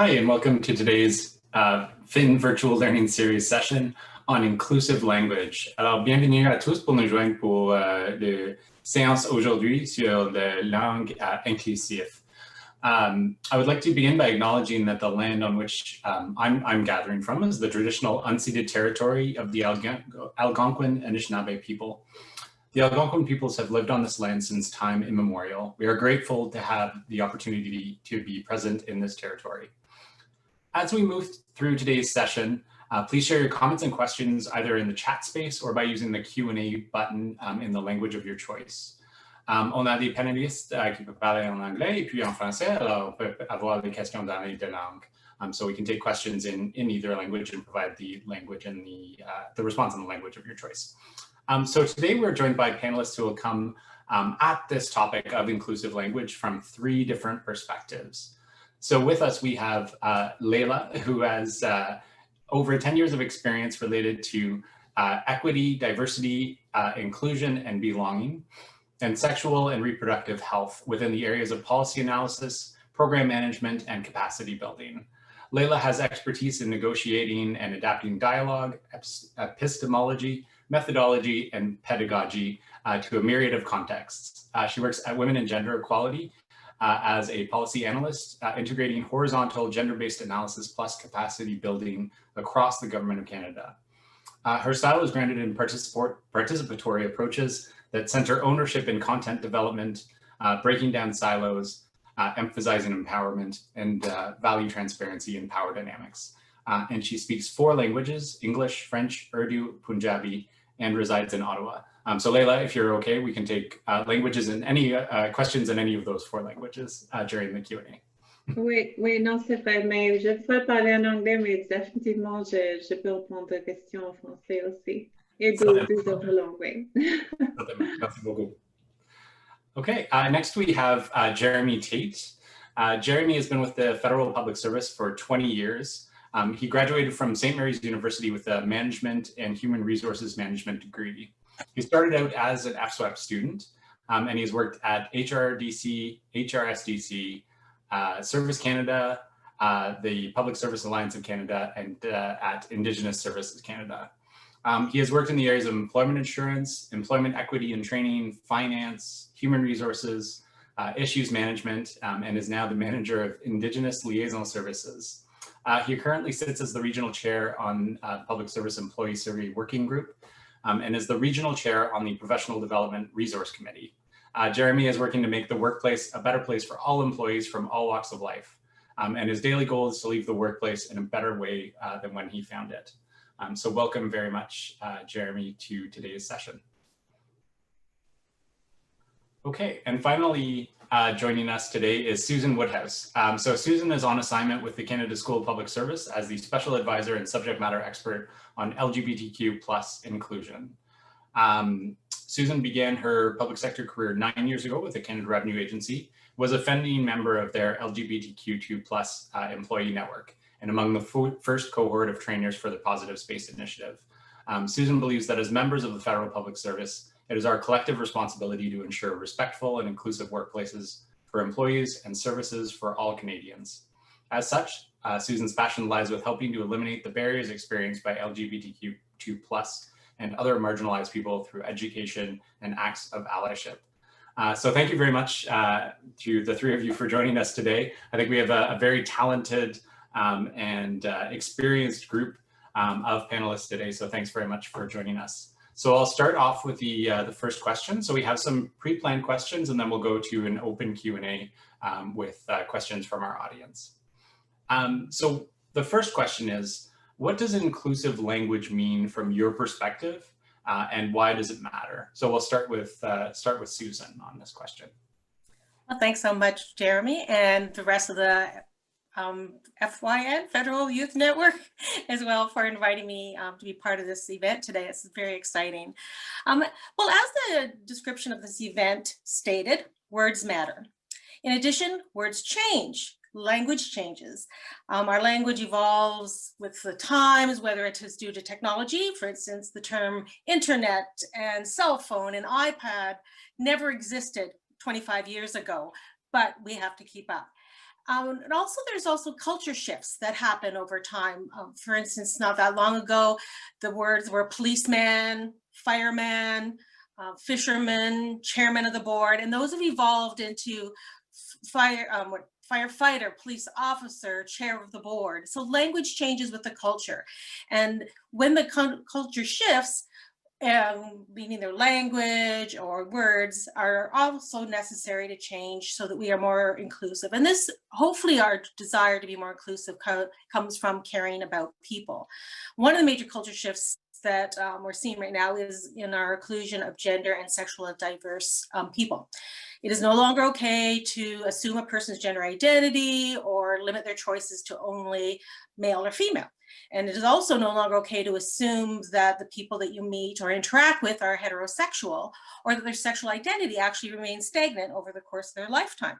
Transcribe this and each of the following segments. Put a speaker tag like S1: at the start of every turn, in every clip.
S1: Hi, and welcome to today's FYN Virtual Learning Series session on inclusive language. Alors, bienvenue à tous pour nous joindre pour la séance aujourd'hui sur la langue inclusif. I would like to begin by acknowledging that the land on which I'm gathering from is the traditional unceded territory of the Algonquin and Anishinaabe people. The Algonquin peoples have lived on this land since time immemorial. We are grateful to have the opportunity to be present in this territory. As we move through today's session, please share your comments and questions either in the chat space or by using the Q&A button in the language of your choice. On a des panélistes qui peuvent parler en anglais et puis en français, alors on peut avoir des questions dans les deux langues. So we can take questions in either language and provide the language and the response in the language of your choice. So today we're joined by panelists who will come at this topic of inclusive language from three different perspectives. So with us, we have Leila, who has over 10 years of experience related to equity, diversity, inclusion, and belonging, and sexual and reproductive health within the areas of policy analysis, program management, and capacity building. Leila has expertise in negotiating and adapting dialogue, epistemology, methodology, and pedagogy to a myriad of contexts. She works at Women and Gender Equality as a policy analyst, integrating horizontal gender-based analysis plus capacity building across the Government of Canada. Her style is grounded in participatory approaches that center ownership in content development, breaking down silos, emphasizing empowerment, and value transparency and power dynamics. And she speaks 4 languages: English, French, Urdu, Punjabi, and resides in Ottawa. So Leila, if you're okay, we can take languages and any questions in any of those 4 languages during the Q&A.
S2: Oui, non, c'est vrai, mais je peux parler en anglais, mais définitivement, je peux répondre aux questions en français aussi. Et deux autres langues.
S1: Merci beaucoup. Okay, next we have Jeremy Tate. Jeremy has been with the Federal Public Service for 20 years. He graduated from St. Mary's University with a Management and Human Resources Management degree. He started out as an FSWAP student, and he's worked at HRDC, HRSDC, Service Canada, the Public Service Alliance of Canada, and at Indigenous Services Canada. He has worked in the areas of employment insurance, employment equity and training, finance, human resources, issues management, and is now the manager of Indigenous Liaison Services. He currently sits as the regional chair on Public Service Employee Survey Working Group, and is the regional chair on the Professional Development Resource Committee. Jeremy is working to make the workplace a better place for all employees from all walks of life. And his daily goal is to leave the workplace in a better way than when he found it. So welcome very much, Jeremy, to today's session. Okay, and finally, joining us today is Susan Woodhouse. So Susan is on assignment with the Canada School of Public Service as the special advisor and subject matter expert on LGBTQ plus inclusion. Susan began her public sector career 9 years ago with the Canada Revenue Agency, was a founding member of their LGBTQ2 plus employee network, and among the first cohort of trainers for the Positive Space Initiative. Susan believes that as members of the Federal Public Service, it is our collective responsibility to ensure respectful and inclusive workplaces for employees and services for all Canadians. As such, Susan's passion lies with helping to eliminate the barriers experienced by LGBTQ2+ and other marginalized people through education and acts of allyship. So thank you very much to the 3 of you for joining us today. I think we have a very talented and experienced group of panelists today, so thanks very much for joining us. So I'll start off with the first question. So we have some pre-planned questions, and then we'll go to an open Q&A with questions from our audience. So the first question is, what does inclusive language mean from your perspective, and why does it matter? So we'll start with Susan on this question.
S3: Well, thanks so much, Jeremy, and the rest of the FYN, Federal Youth Network, as well, for inviting me to be part of this event today. It's very exciting. Well, as the description of this event stated, words matter. In addition, words change. Language changes. Our language evolves with the times, whether it is due to technology. For instance, the term internet and cell phone and iPad never existed 25 years ago, but we have to keep up. And also, there's also culture shifts that happen over time. For instance, not that long ago, the words were policeman, fireman, fisherman, chairman of the board, and those have evolved into firefighter, police officer, chair of the board. So language changes with the culture. And when the culture shifts, meaning their language or words are also necessary to change so that we are more inclusive. And this, hopefully our desire to be more inclusive comes from caring about people. One of the major culture shifts that we're seeing right now is in our inclusion of gender and sexually diverse people. It is no longer okay to assume a person's gender identity or limit their choices to only male or female. And it is also no longer okay to assume that the people that you meet or interact with are heterosexual, or that their sexual identity actually remains stagnant over the course of their lifetime.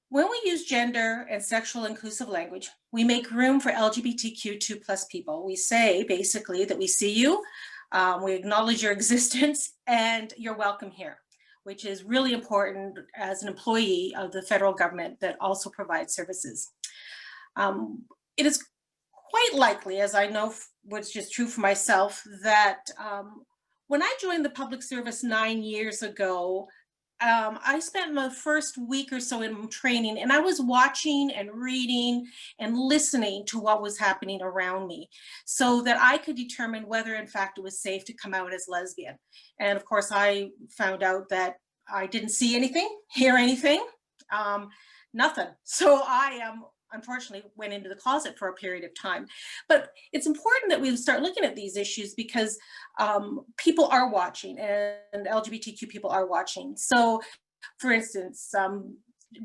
S3: When we use gender and sexual inclusive language, we make room for LGBTQ2+ people. We say basically that we see you, we acknowledge your existence, and you're welcome here, which is really important as an employee of the federal government that also provides services. It is quite likely, as I know what's just true for myself, that when I joined the public service 9 years ago, I spent my first week or so in training, and I was watching and reading and listening to what was happening around me so that I could determine whether in fact it was safe to come out as lesbian. And of course, I found out that I didn't see anything, hear anything, nothing. So I unfortunately went into the closet for a period of time. But it's important that we start looking at these issues because people are watching, and LGBTQ people are watching. So for instance,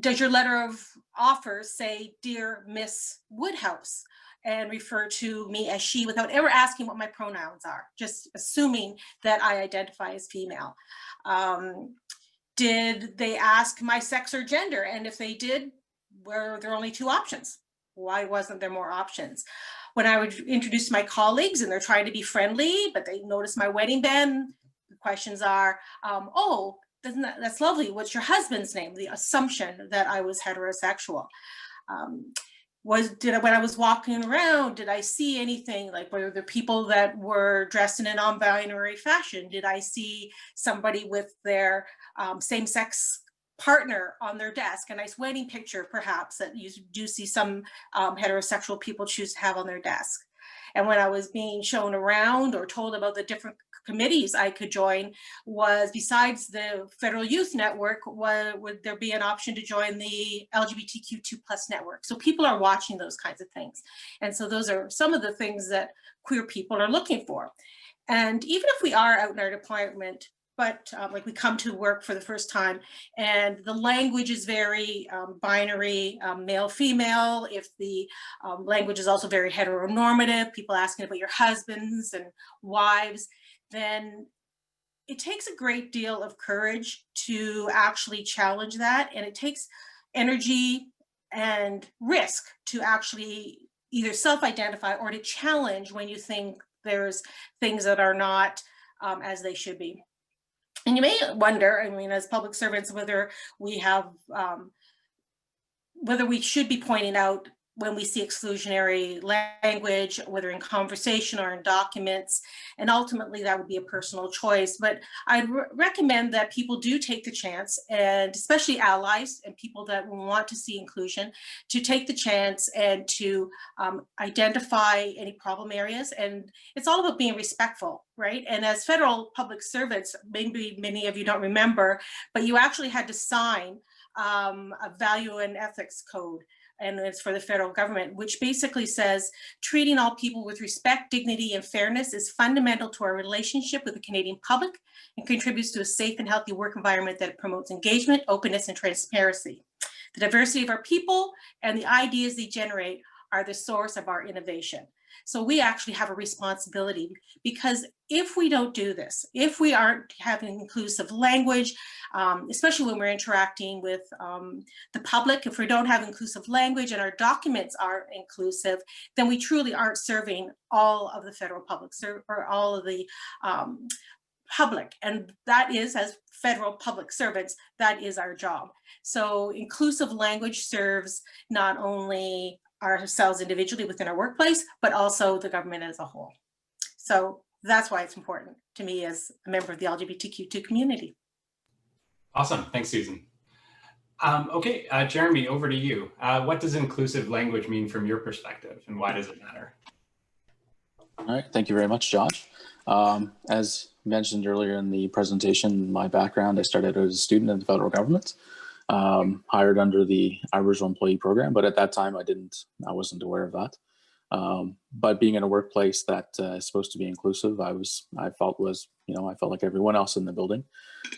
S3: does your letter of offer say, "Dear Miss Woodhouse," and refer to me as she without ever asking what my pronouns are, just assuming that I identify as female? Did they ask my sex or gender? And if they did, were there only 2 options? Why wasn't there more options? When I would introduce my colleagues and they're trying to be friendly, but they notice my wedding band, the questions are, oh, that's lovely. What's your husband's name? The assumption that I was heterosexual. When I was walking around, did I see anything, like were there people that were dressed in a non-binary fashion? Did I see somebody with their same-sex partner on their desk, a nice wedding picture perhaps that you do see some heterosexual people choose to have on their desk? And when I was being shown around or told about the different committees I could join, was besides the Federal Youth Network, would there be an option to join the LGBTQ2+ network? So people are watching those kinds of things. And so those are some of the things that queer people are looking for. And even if we are out in our department, but like we come to work for the first time and the language is very binary, male, female, if the language is also very heteronormative, people asking about your husbands and wives, then it takes a great deal of courage to actually challenge that. And it takes energy and risk to actually either self-identify or to challenge when you think there's things that are not as they should be. And you may wonder, I mean, as public servants, whether we have, whether we should be pointing out when we see exclusionary language, whether in conversation or in documents, and ultimately that would be a personal choice. But I'd recommend that people do take the chance, and especially allies and people that want to see inclusion, to take the chance and to identify any problem areas. And it's all about being respectful, right? And as federal public servants, maybe many of you don't remember, but you actually had to sign a value and ethics code, and it's for the federal government, which basically says treating all people with respect, dignity, and fairness is fundamental to our relationship with the Canadian public and contributes to a safe and healthy work environment that promotes engagement, openness, and transparency. The diversity of our people and the ideas they generate are the source of our innovation. So we actually have a responsibility, because if we don't do this, if we aren't having inclusive language, especially when we're interacting with the public, if we don't have inclusive language and our documents aren't inclusive, then we truly aren't serving all of the federal public or all of the public, and that is, as federal public servants, that is our job. So inclusive language serves not only ourselves individually within our workplace, but also the government as a whole. So that's why it's important to me as a member of the LGBTQ2 community.
S1: Awesome, thanks, Susan. Okay, Jeremy, over to you. What does inclusive language mean from your perspective, and why does it matter?
S4: All right, thank you very much, Josh. As mentioned earlier in the presentation, my background, I started as a student in the federal government, hired under the Aboriginal Employee Program, but at that time I wasn't aware of that. But being in a workplace that is supposed to be inclusive, I felt like everyone else in the building.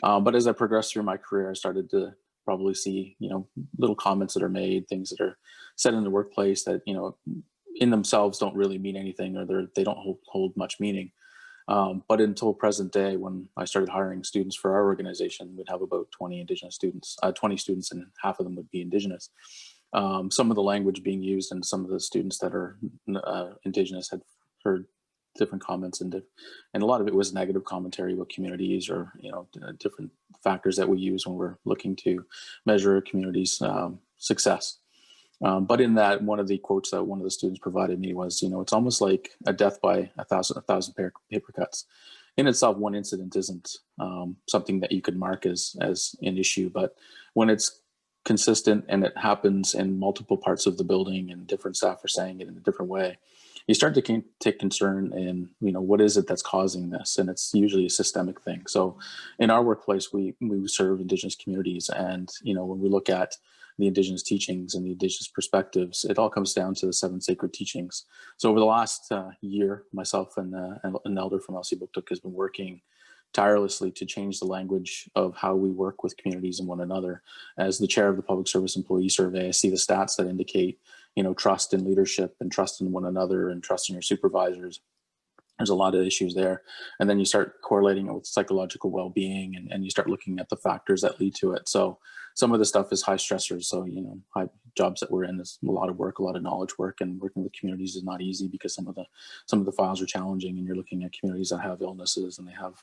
S4: But as I progressed through my career, I started to probably see, little comments that are made, things that are said in the workplace that, in themselves don't really mean anything, or they don't hold much meaning. But until present day, when I started hiring students for our organization, we'd have about 20 Indigenous students, 20 students, and half of them would be Indigenous. Some of the language being used, and some of the students that are Indigenous had heard different comments, and a lot of it was negative commentary about communities, or different factors that we use when we're looking to measure a community's success. But in that, one of the quotes that one of the students provided me was, it's almost like a death by a thousand paper cuts. In itself, one incident isn't something that you could mark as an issue, but when it's consistent and it happens in multiple parts of the building and different staff are saying it in a different way, you start to take concern in, what is it that's causing this? And it's usually a systemic thing. So in our workplace, we serve Indigenous communities, and, when we look at the Indigenous teachings and the Indigenous perspectives, it all comes down to the 7 sacred teachings. So over the last year, myself and an elder from LC Buktuk has been working tirelessly to change the language of how we work with communities and one another. As the chair of the Public Service Employee Survey, I see the stats that indicate, trust in leadership and trust in one another and trust in your supervisors. There's a lot of issues there. And then you start correlating it with psychological well-being, and you start looking at the factors that lead to it. So some of the stuff is high stressors. So, high jobs that we're in is a lot of work, a lot of knowledge work, and working with communities is not easy because some of the files are challenging, and you're looking at communities that have illnesses, and they have,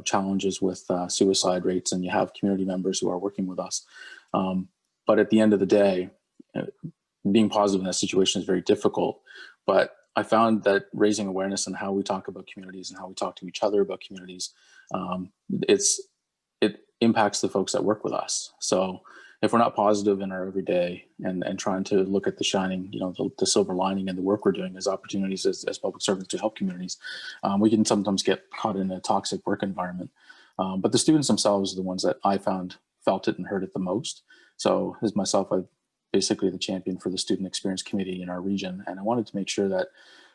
S4: challenges with suicide rates, and you have community members who are working with us. But at the end of the day, being positive in that situation is very difficult. But I found that raising awareness on how we talk about communities and how we talk to each other about communities, it impacts the folks that work with us. So if we're not positive in our everyday and trying to look at the shining, the silver lining in the work we're doing as opportunities as public servants to help communities, we can sometimes get caught in a toxic work environment. But the students themselves are the ones that I found felt it and heard it the most. So as myself, I'm basically the champion for the Student Experience Committee in our region. And I wanted to make sure that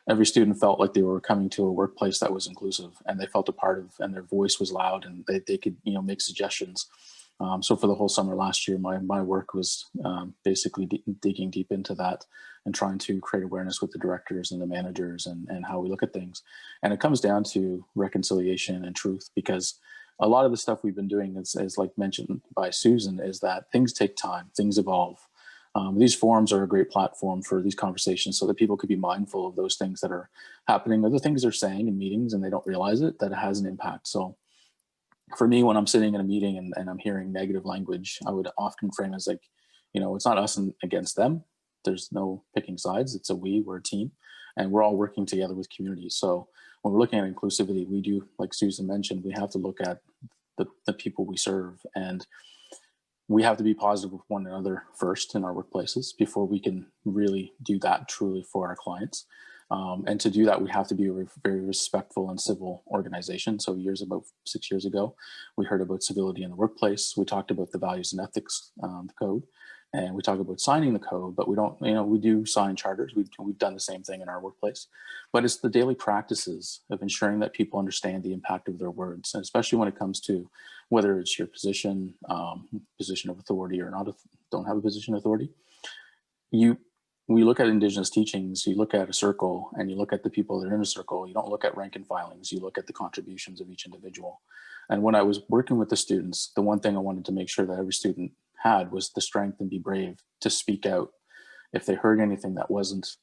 S4: every student felt like they were coming to a workplace that was inclusive, and they felt a part of, and their voice was loud, and they could, make suggestions. So for the whole summer last year, my work was basically digging deep into that and trying to create awareness with the directors and the managers and how we look at things. And it comes down to reconciliation and truth, because a lot of the stuff we've been doing is like mentioned by Susan, is that things take time, things evolve. These forums are a great platform for these conversations so that people could be mindful of those things that are happening, or the things they're saying in meetings and they don't realize it, that it has an impact. So for me, when I'm sitting in a meeting and I'm hearing negative language, I would often frame it as like, it's not us against them. There's no picking sides. It's we're a team, and we're all working together with communities. So when we're looking at inclusivity, we do, like Susan mentioned, we have to look at the people we serve, and we have to be positive with one another first in our workplaces before we can really do that truly for our clients. And to do that, we have to be a very respectful and civil organization. So about 6 years ago, we heard about civility in the workplace. We talked about the values and ethics code, and we talk about signing the code, but we don't, we do sign charters. We've done the same thing in our workplace, but it's the daily practices of ensuring that people understand the impact of their words, and especially when it comes to whether it's your position of authority or not, don't have a position of authority. We look at Indigenous teachings, you look at a circle and you look at the people that are in a circle. You don't look at rank and filings, you look at the contributions of each individual. And when I was working with the students, the one thing I wanted to make sure that every student had was the strength and be brave to speak out if they heard anything that wasn't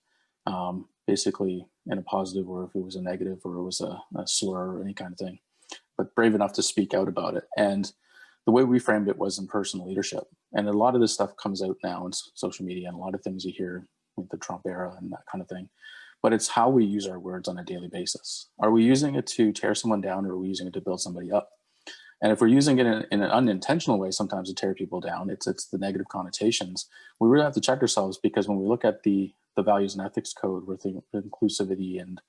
S4: basically in a positive, or if it was a negative, or it was a slur or any kind of thing. but brave enough to speak out about it. And the way we framed it was in personal leadership. And a lot of this stuff comes out now in social media and a lot of things you hear with the Trump era and that kind of thing. But it's how we use our words on a daily basis. Are we using it to tear someone down, or are we using it to build somebody up? And if we're using it in an unintentional way, sometimes to tear people down, it's the negative connotations. We really have to check ourselves, because when we look at the values and ethics code with inclusivity and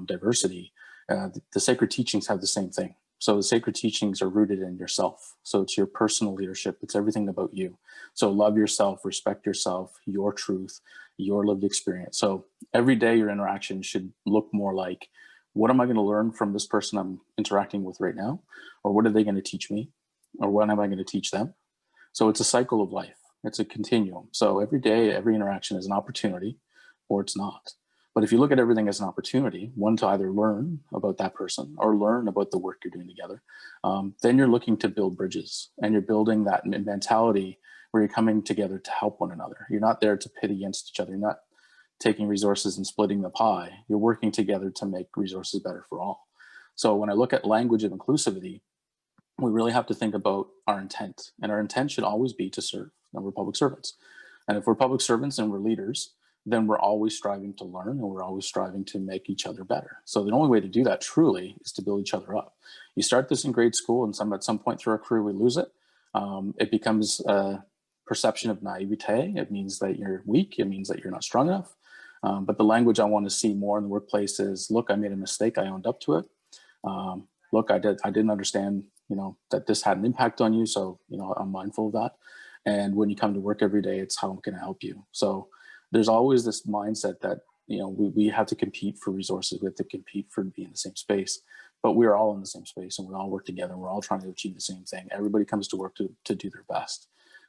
S4: diversity, the sacred teachings have the same thing. So the sacred teachings are rooted in yourself. So it's your personal leadership. It's everything about you. So love yourself, respect yourself, your truth, your lived experience. So every day your interaction should look more like, what am I going to learn from this person I'm interacting with right now? Or what are they going to teach me? Or what am I going to teach them? So it's a cycle of life. It's a continuum. So every day, every interaction is an opportunity, or it's not. But if you look at everything as an opportunity, one, to either learn about that person or learn about the work you're doing together, then you're looking to build bridges, and you're building that mentality where you're coming together to help one another. You're not there to pit against each other. You're not taking resources and splitting the pie. You're working together to make resources better for all. So when I look at language of inclusivity, we really have to think about our intent. And our intent should always be to serve. And we're public servants. And if we're public servants and we're leaders, then we're always striving to learn, and we're always striving to make each other better. So the only way to do that truly is to build each other up. You start this in grade school, and at some point through our career, we lose it. It becomes a perception of naivete. It means that you're weak. It means that you're not strong enough. But the language I want to see more in the workplace is, look, I made a mistake. I owned up to it. Look, I didn't understand, that this had an impact on you. So, I'm mindful of that. And when you come to work every day, it's how I'm going to help you. So there's always this mindset that, we have to compete for resources. We have to compete for being in the same space, but we're all in the same space, and we all work together. And we're all trying to achieve the same thing. Everybody comes to work to do their best.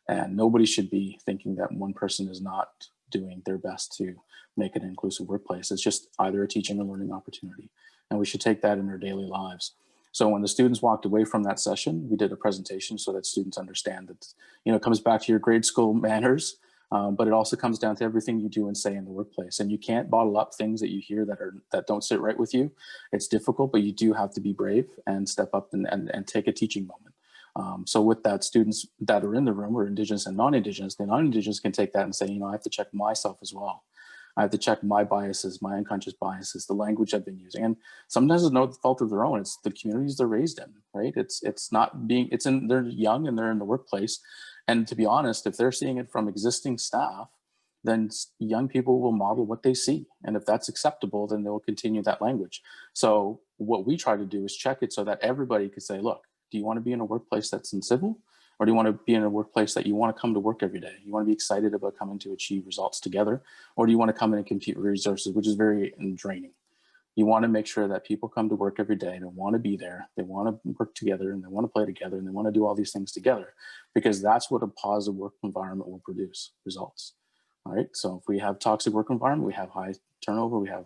S4: And nobody should be thinking that one person is not doing their best to make an inclusive workplace. It's just either a teaching or learning opportunity. And we should take that in our daily lives. So when the students walked away from that session, we did a presentation so that students understand that, it comes back to your grade school manners, but it also comes down to everything you do and say in the workplace. And you can't bottle up things that you hear that don't sit right with you. It's difficult, but you do have to be brave and step up and take a teaching moment. So with that, students that are in the room are Indigenous and non-Indigenous. The non-Indigenous can take that and say, I have to check myself as well. I have to check my biases, my unconscious biases, the language I've been using. And sometimes it's no fault of their own. It's the communities they're raised in, right? They're young and they're in the workplace. And to be honest, if they're seeing it from existing staff, then young people will model what they see. And if that's acceptable, then they'll continue that language. So what we try to do is check it so that everybody could say, look, do you want to be in a workplace that's in civil? Or do you want to be in a workplace that you want to come to work every day? You want to be excited about coming to achieve results together? Or do you want to come in and compete for resources, which is very draining? You want to make sure that people come to work every day. They want to be there. They want to work together, and they want to play together, and they want to do all these things together, because that's what a positive work environment will produce, results. All right. So if we have toxic work environment, we have high turnover, we have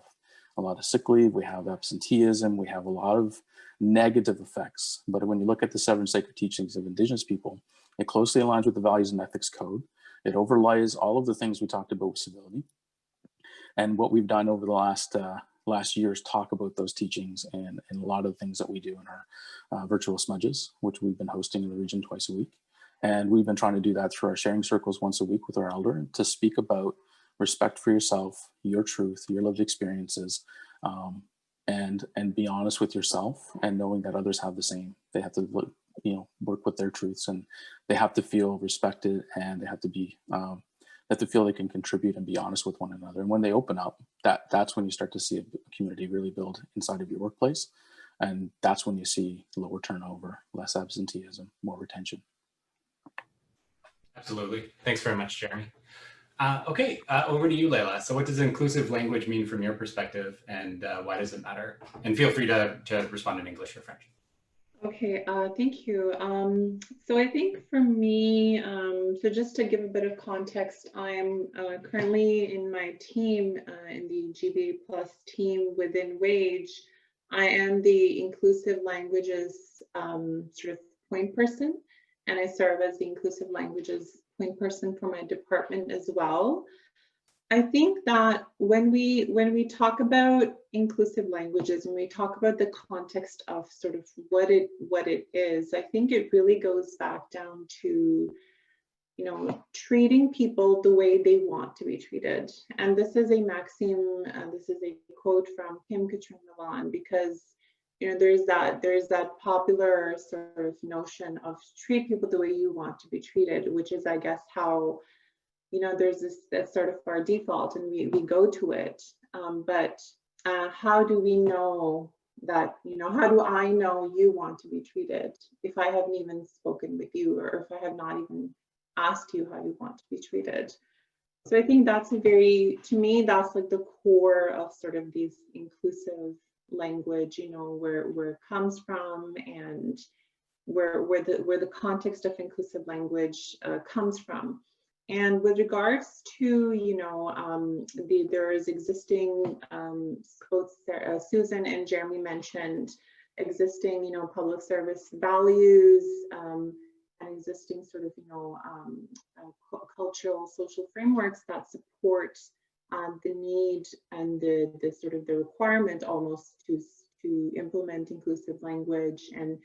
S4: a lot of sick leave, we have absenteeism, we have a lot of negative effects. But when you look at the 7 sacred teachings of Indigenous people, it closely aligns with the values and ethics code. It overlays all of the things we talked about with civility. And what we've done over the last year is talk about those teachings and a lot of the things that we do in our virtual smudges, which we've been hosting in the region twice a week. And we've been trying to do that through our sharing circles once a week with our elder, to speak about respect for yourself, your truth, your lived experiences, and be honest with yourself, and knowing that others have the same. They have to work with their truths, and they have to feel respected, and they have to be feel they can contribute and be honest with one another. And when they open up, that's when you start to see a community really build inside of your workplace. And that's when you see lower turnover, less absenteeism, more retention.
S1: Absolutely. Thanks very much, Jeremy. Okay, over to you, Leila. So what does inclusive language mean from your perspective, and why does it matter? And feel free to respond in English or French.
S2: Okay, thank you. So I think for me, so just to give a bit of context, I'm currently in my team, in the GBA Plus team within WAGE. I am the inclusive languages sort of point person, and I serve as the inclusive languages point person for my department as well. I think that when we talk about inclusive languages, when we talk about the context of sort of what it is, I think it really goes back down to, you know, treating people the way they want to be treated. And this is a maxim, this is a quote from Kim Catherine Milan, because, you know, there's that popular sort of notion of treat people the way you want to be treated, which is, I guess, how, you know, there's this, that's sort of our default and we go to it. But how do we know that, you know, how do I know you want to be treated if I haven't even spoken with you, or if I have not even asked you how you want to be treated? So I think that's a very, to me, that's like the core of sort of these inclusive language, you know, where it comes from, and where the context of inclusive language comes from. And with regards to, you know, there is existing, both Susan and Jeremy mentioned existing, you know, public service values, and existing sort of, you know, cultural, social frameworks that support the need and the sort of the requirement almost to implement inclusive language and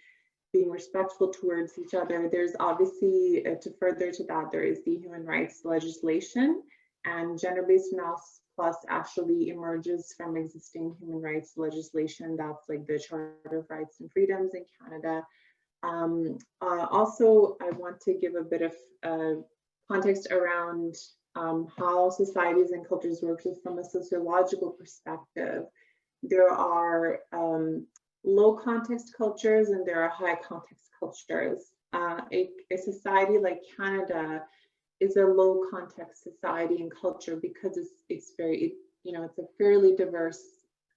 S2: being respectful towards each other. There's obviously, to further to that, there is the human rights legislation, and gender-based analysis plus actually emerges from existing human rights legislation. That's like the Charter of Rights and Freedoms in Canada. Also, I want to give a bit of context around how societies and cultures work from a sociological perspective. There are low context cultures and there are high context cultures. A society like Canada is a low context society and culture because it's very, you know, it's a fairly diverse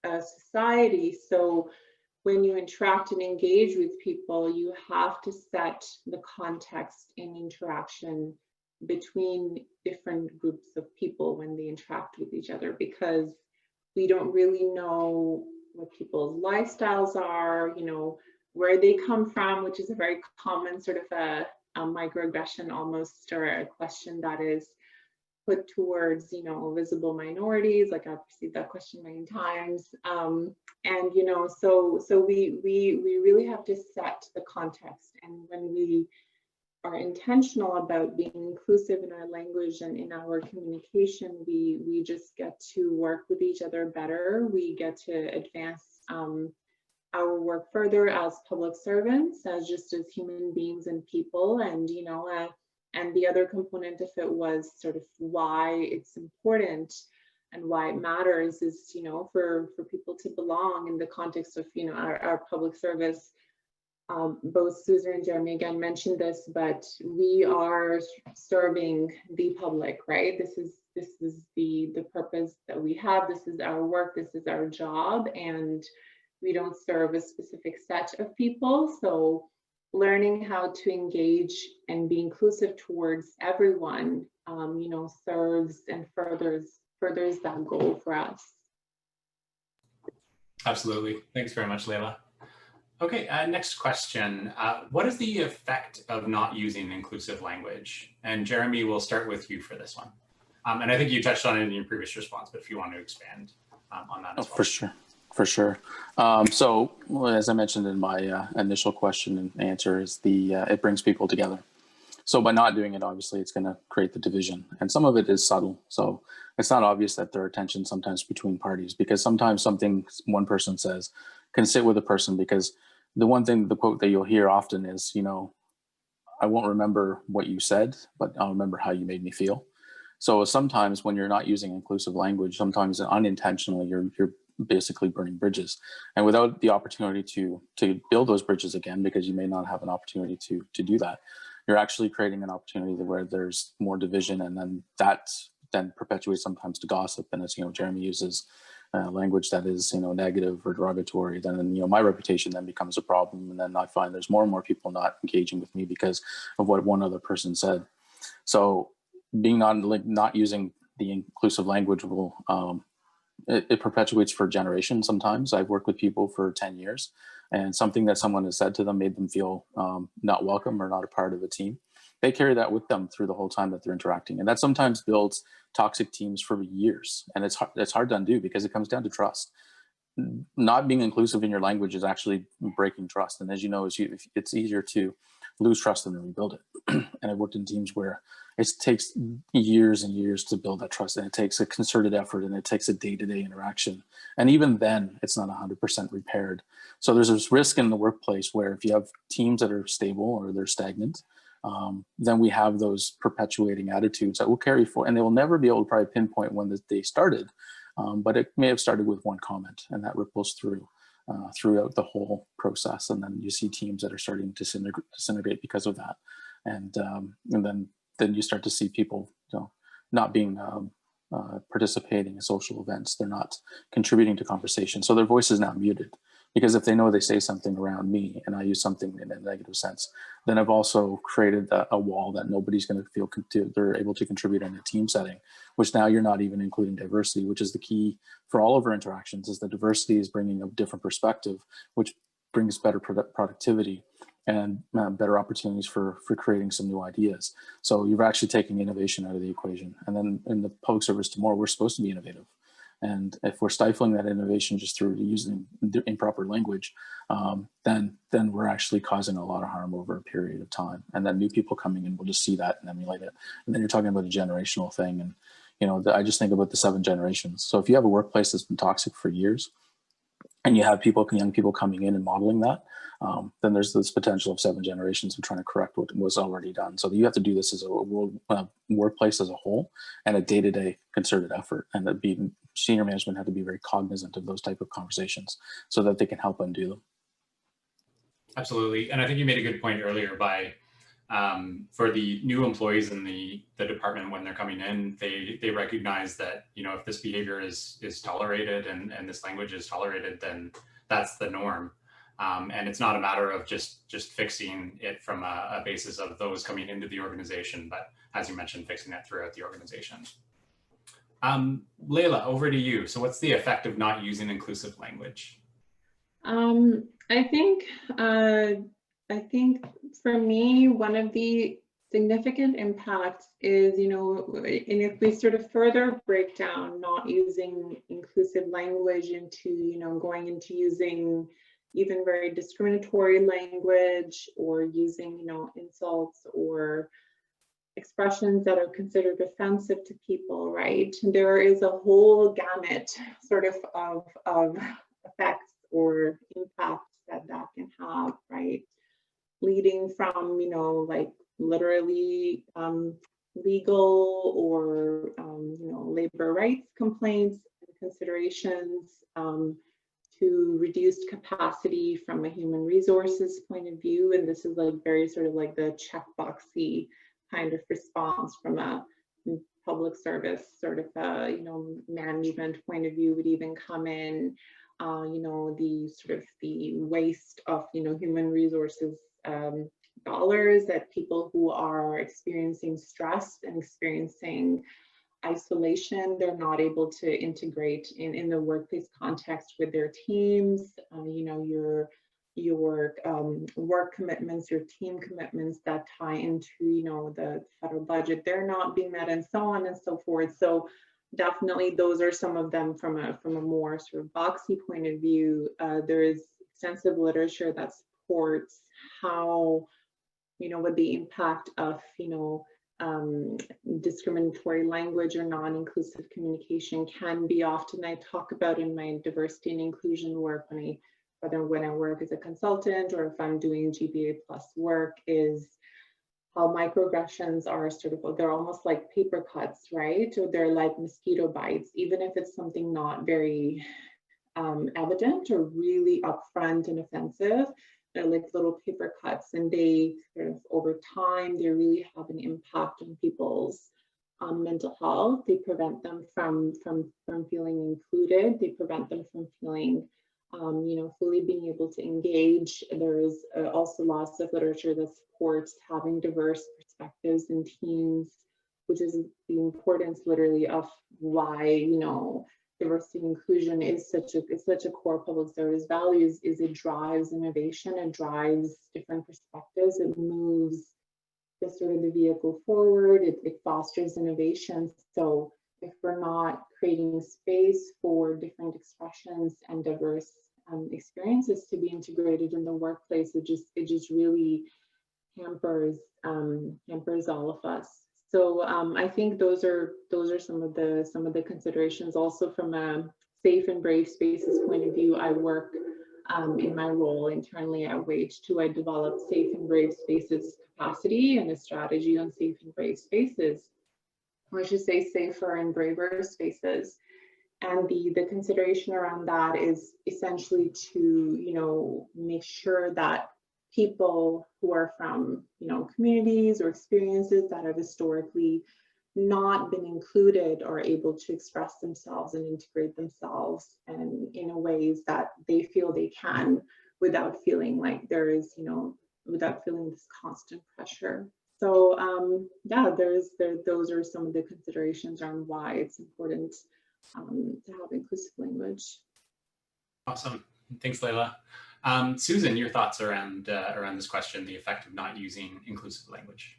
S2: society. So when you interact and engage with people, you have to set the context in interaction between different groups of people when they interact with each other, because we don't really know what people's lifestyles are, you know, where they come from, which is a very common sort of a microaggression almost, or a question that is put towards, you know, visible minorities. Like I've received that question many times. And, you know, so we really have to set the context. And when we are intentional about being inclusive in our language and in our communication, we just get to work with each other better. We get to advance our work further as public servants, as just as human beings and people. And, you know, and the other component of it was sort of why it's important and why it matters is, you know, for people to belong in the context of, you know, our public service. Both Susan and Jeremy again mentioned this, but we are serving the public, right? This is the purpose that we have. This is our work. This is our job, and we don't serve a specific set of people. So learning how to engage and be inclusive towards everyone, you know, serves and furthers that goal for us.
S1: Absolutely. Thanks very much, Leila. Okay, next question. What is the effect of not using inclusive language? And Jeremy, we'll start with you for this one. And I think you touched on it in your previous response, but if you want to expand on that as well.
S4: For sure. So as I mentioned in my initial question and answer, is it brings people together. So by not doing it, obviously it's going to create the division, and some of it is subtle. So it's not obvious that there are tensions sometimes between parties, because sometimes something one person says can sit with a person, because the quote that you'll hear often is, you know, I won't remember what you said, but I'll remember how you made me feel. So sometimes when you're not using inclusive language, sometimes unintentionally you're basically burning bridges, and without the opportunity to build those bridges again, because you may not have an opportunity to do that, you're actually creating an opportunity where there's more division, and then that perpetuates sometimes to gossip. And as you know, Jeremy uses language that is, you know, negative or derogatory, then, you know, my reputation then becomes a problem, and then I find there's more and more people not engaging with me because of what one other person said. So being not using the inclusive language will it perpetuates for generations. Sometimes I've worked with people for 10 years, and something that someone has said to them made them feel not welcome or not a part of a team. they carry that with them through the whole time that they're interacting. And that sometimes builds toxic teams for years. And it's hard to undo because it comes down to trust. Not being inclusive in your language is actually breaking trust. And as you know, it's easier to lose trust than to rebuild it. And I've worked in teams where it takes years and years to build that trust, and it takes a concerted effort, and it takes a day-to-day interaction. And even then, it's not 100% repaired. So there's this risk in the workplace where if you have teams that are stable or they're stagnant, then we have those perpetuating attitudes that will carry forward, and they will never be able to probably pinpoint when they started. But it may have started with one comment, and that ripples throughout the whole process. And then you see teams that are starting to disintegrate because of that. And then you start to see people, not being participating in social events. They're not contributing to conversation. So their voice is now muted. Because if they know they say something around me and I use something in a negative sense, then I've also created a wall that nobody's going to feel they're able to contribute in a team setting, which now you're not even including diversity, which is the key for all of our interactions, is that diversity is bringing a different perspective, which brings better productivity and better opportunities for creating some new ideas. So you're actually taking innovation out of the equation. And then in the public service tomorrow, we're supposed to be innovative. And if we're stifling that innovation just through using improper language, then we're actually causing a lot of harm over a period of time. And then new people coming in will just see that and emulate it. And then you're talking about a generational thing. And, I just think about the 7 generations. So if you have a workplace that's been toxic for years, and you have young people coming in and modeling that, then there's this potential of 7 generations of trying to correct what was already done. So you have to do this as a workplace as a whole, and a day-to-day concerted effort. And senior management have to be very cognizant of those type of conversations so that they can help undo them.
S1: Absolutely. And I think you made a good point earlier by for the new employees in the department, when they're coming in, they recognize that, if this behavior is tolerated and this language is tolerated, then that's the norm. And it's not a matter of just fixing it from a basis of those coming into the organization, but as you mentioned, fixing it throughout the organization. Leila, over to you. So what's the effect of not using inclusive language?
S2: I think for me, one of the significant impacts is, and if we sort of further break down not using inclusive language into, going into using even very discriminatory language, or using, insults or expressions that are considered offensive to people, right? There is a whole gamut sort of effects or impacts that can have, right? Leading from, like literally legal or, labor rights complaints and considerations, to reduced capacity from a human resources point of view. And this is like very sort of like the checkboxy kind of response from a public service sort of management point of view would even come in. The sort of the waste of human resources dollars that people who are experiencing stress and experiencing isolation, they're not able to integrate in the workplace context with their teams. Your work commitments, your team commitments that tie into the federal budget, they're not being met, and so on and so forth. So definitely those are some of them from a more sort of boxy point of view. There is extensive literature that supports how what the impact of discriminatory language or non-inclusive communication can be. Often I talk about in my diversity and inclusion work, whether when I work as a consultant or if I'm doing GBA plus work, is how microaggressions are sort of, they're almost like paper cuts, right? Or they're like mosquito bites, even if it's something not very evident or really upfront and offensive. They're like little paper cuts, and they sort of over time, they really have an impact on people's mental health. They prevent them from feeling included. They prevent them from feeling, fully being able to engage. There is also lots of literature that supports having diverse perspectives in teams, which is the importance literally of why, diversity and inclusion is such a core public service value. Is it drives innovation, it drives different perspectives, it moves sort of the vehicle forward. It fosters innovation. So if we're not creating space for different expressions and diverse experiences to be integrated in the workplace, it just really hampers all of us. So I think those are some of the considerations. Also, from a safe and brave spaces point of view, I work in my role internally at Wage to I develop safe and brave spaces capacity and a strategy on safe and brave spaces, or I should say safer and braver spaces. And the consideration around that is essentially to, make sure that people who are from, communities or experiences that have historically not been included are able to express themselves and integrate themselves and in a ways that they feel they can without feeling like there is, without feeling this constant pressure. So yeah, those are some of the considerations around why it's important to have inclusive language.
S1: Awesome. Thanks, Leila. Susan, your thoughts around this question, the effect of not using inclusive language?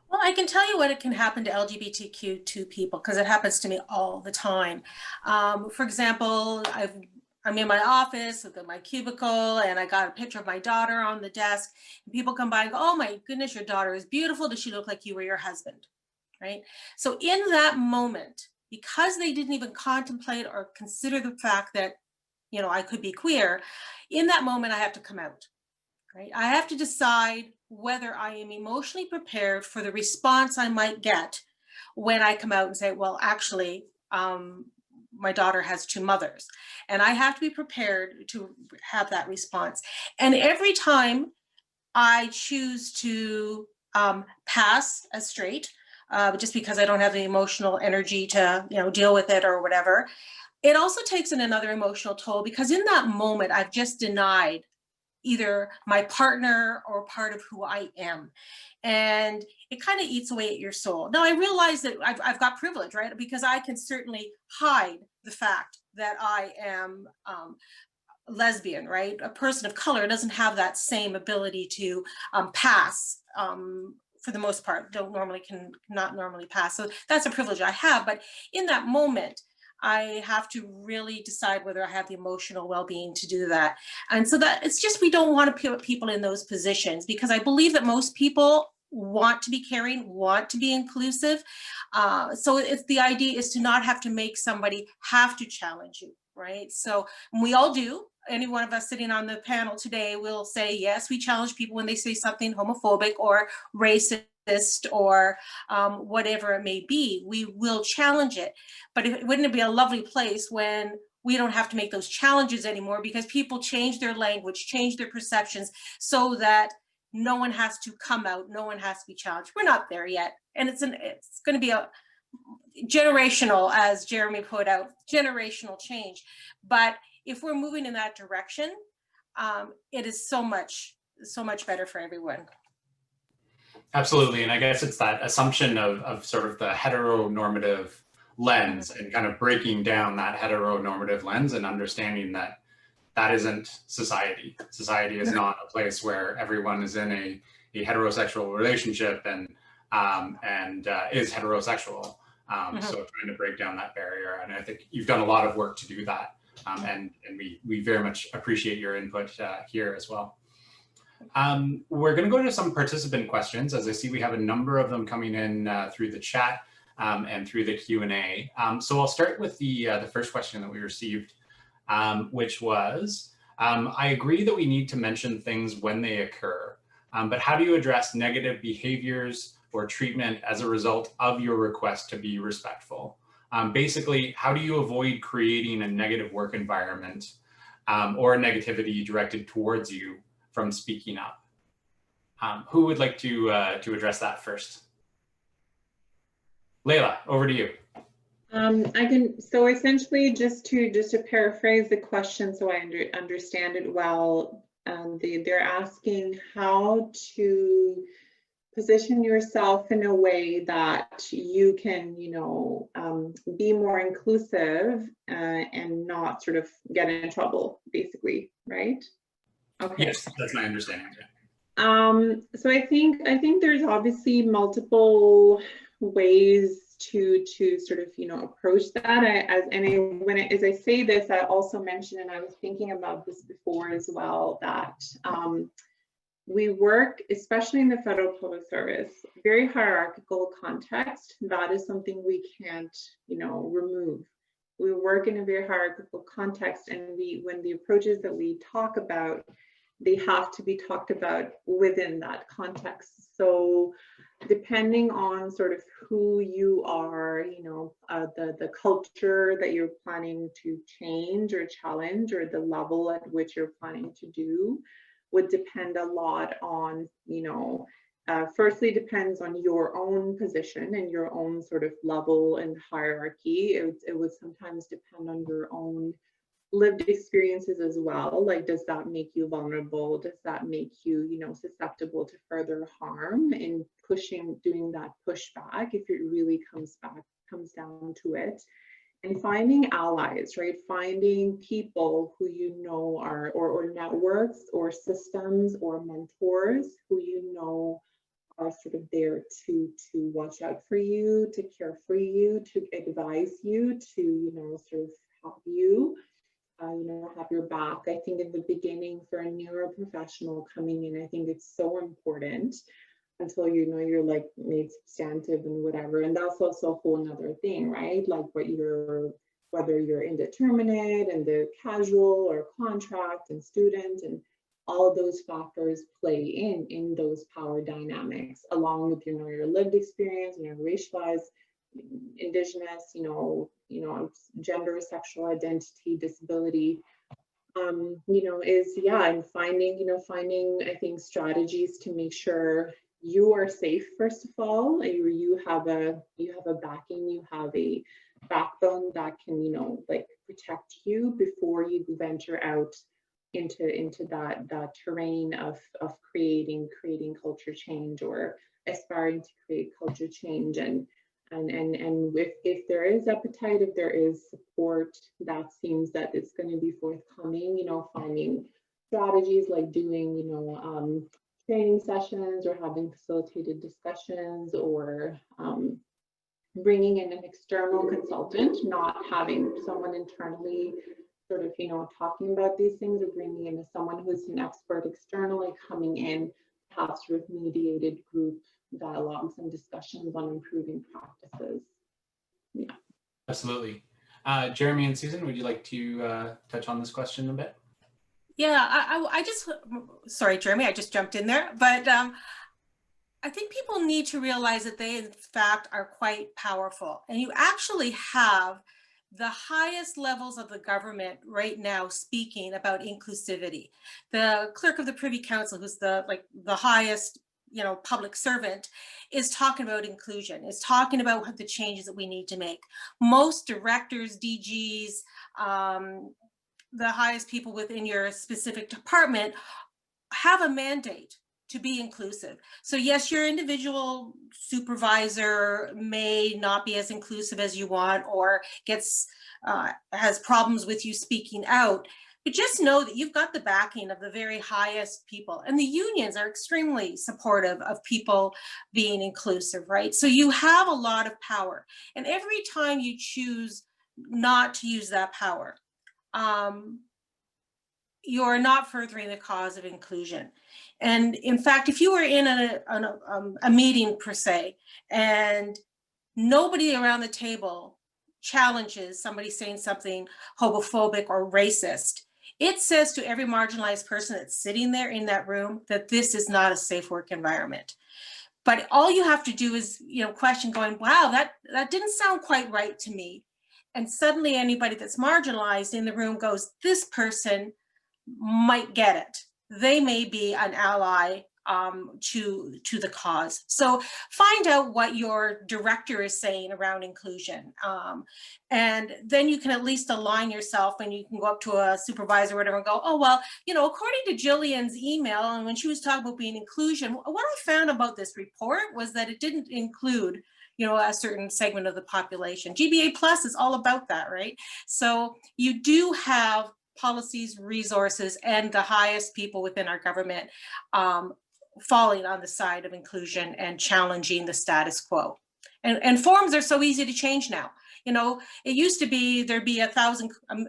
S3: Well, I can tell you what it can happen to LGBTQ2 people, because it happens to me all the time. For example, I'm in my office with my cubicle and I got a picture of my daughter on the desk. And people come by and go, "Oh my goodness, your daughter is beautiful. Does she look like you or your husband?" Right? So in that moment, because they didn't even contemplate or consider the fact that, I could be queer, in that moment, I have to come out, right? I have to decide whether I am emotionally prepared for the response I might get when I come out and say, well, actually, my daughter has two mothers. And I have to be prepared to have that response. And every time I choose to pass as straight, just because I don't have the emotional energy to, deal with it or whatever, it also takes in another emotional toll, because in that moment, I've just denied either my partner or part of who I am. And it kind of eats away at your soul. Now, I realize that I've got privilege, right? Because I can certainly hide the fact that I am lesbian, right? A person of color doesn't have that same ability to pass. For the most part, cannot normally pass. So that's a privilege I have. But in that moment, I have to really decide whether I have the emotional well-being to do that. And so that it's just, we don't want to put people in those positions, because I believe that most people want to be caring, want to be inclusive. So the idea is to not have to make somebody have to challenge you, right? So we all do. Any one of us sitting on the panel today will say, yes, we challenge people when they say something homophobic or racist or whatever it may be. We will challenge it. But wouldn't it be a lovely place when we don't have to make those challenges anymore, because people change their language, change their perceptions, so that no one has to come out, no one has to be challenged. We're not there yet. And it's going to be a generational, as Jeremy put out, generational change. But if we're moving in that direction, it is so much better for everyone.
S1: Absolutely. And I guess it's that assumption of sort of the heteronormative lens and kind of breaking down that heteronormative lens and understanding that that isn't society. Society is not a place where everyone is in a heterosexual relationship and is heterosexual. So trying to break down that barrier. And I think you've done a lot of work to do that. And we very much appreciate your input here as well. We're going to go to some participant questions. As I see, we have a number of them coming in through the chat and through the Q&A. So I'll start with the first question that we received, which was, I agree that we need to mention things when they occur, but how do you address negative behaviors or treatment as a result of your request to be respectful? Basically, how do you avoid creating a negative work environment or negativity directed towards you from speaking up? Who would like to address that first? Leila, over to you.
S2: I can. So essentially, just to paraphrase the question, so I understand it well, they're asking how to position yourself in a way that you can, be more inclusive and not sort of get in trouble, basically, right? Okay.
S1: Yes, that's my understanding.
S2: So I think there's obviously multiple ways to sort of, you know, approach that. As I say this, I also mentioned, and I was thinking about this before as well, that we work, especially in the federal public service, very hierarchical context. That is something we can't, you know, remove. We work in a very hierarchical context, and when the approaches that we talk about, they have to be talked about within that context. So depending on sort of who you are, you know, the culture that you're planning to change or challenge, or the level at which you're planning to do, would depend a lot on, you know, firstly depends on your own position and your own sort of level and hierarchy. It would sometimes depend on your own lived experiences as well. Like, does that make you vulnerable? Does that make you, you know, susceptible to further harm in doing that pushback, if it really comes down to it? And finding allies, right? Finding people who you know are, or networks or systems or mentors who you know are sort of there to watch out for you, to care for you, to advise you, to, you know, sort of help you, you know, have your back. I think in the beginning, for a neuro professional coming in, I think it's so important until, you know, you're like made substantive and whatever. And that's also a whole nother thing, right? Like whether you're indeterminate and the casual or contract and student, and all of those factors play in those power dynamics, along with, you know, your lived experience, you know, racialized, Indigenous, you know, gender, sexual identity, disability, you know, and finding, I think, strategies to make sure you are safe, first of all. You have a backing, you have a backbone that can, you know, like protect you before you venture out into that terrain of creating culture change, or aspiring to create culture change. And if there is appetite, if there is support, that seems that it's going to be forthcoming, you know, finding strategies like doing, you know, training sessions, or having facilitated discussions, or bringing in an external consultant, not having someone internally sort of, you know, talking about these things, or bringing in someone who's an expert externally coming in to have sort of mediated group dialogues and discussions on improving practices. Yeah. Absolutely.
S1: Jeremy and Susan, would you like to touch on this question a bit?
S3: Yeah, I just, sorry, Jeremy, I just jumped in there, but I think people need to realize that they, in fact, are quite powerful. And you actually have the highest levels of the government right now speaking about inclusivity. The clerk of the Privy Council, who's the highest, you know, public servant, is talking about inclusion, is talking about the changes that we need to make. Most directors, DGs, the highest people within your specific department have a mandate to be inclusive. So yes, your individual supervisor may not be as inclusive as you want, or has problems with you speaking out, but just know that you've got the backing of the very highest people, and the unions are extremely supportive of people being inclusive, right? So you have a lot of power, and every time you choose not to use that power, you're not furthering the cause of inclusion. And in fact, if you were in a meeting per se, and nobody around the table challenges somebody saying something homophobic or racist, it says to every marginalized person that's sitting there in that room that this is not a safe work environment. But all you have to do is, you know, question, going, wow, that didn't sound quite right to me. And suddenly anybody that's marginalized in the room goes, this person might get it. They may be an ally to the cause. So find out what your director is saying around inclusion. And then you can at least align yourself, and you can go up to a supervisor or whatever and go, oh, well, you know, according to Jillian's email, and when she was talking about being inclusion, what I found about this report was that it didn't include, you know, a certain segment of the population. GBA Plus is all about that, right? So you do have policies, resources, and the highest people within our government falling on the side of inclusion and challenging the status quo. And forms are so easy to change now. You know, it used to be there'd be a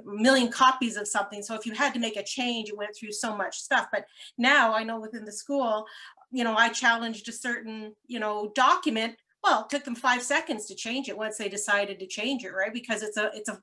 S3: million copies of something. So if you had to make a change, it went through so much stuff. But now I know within the school, you know, I challenged a certain, you know, document. Well, it took them 5 seconds to change it once they decided to change it, right? Because it's a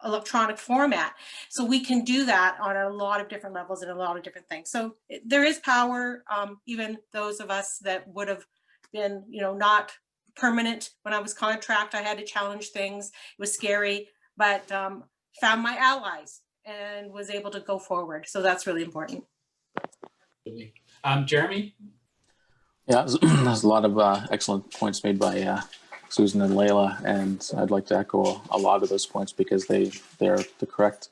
S3: electronic format. So we can do that on a lot of different levels and a lot of different things. So there is power, even those of us that would have been, you know, not permanent. When I was contract, I had to challenge things. It was scary, but found my allies and was able to go forward. So that's really important.
S1: Jeremy?
S4: Yeah, there's a lot of excellent points made by Susan and Layla, and I'd like to echo a lot of those points because they're the correct.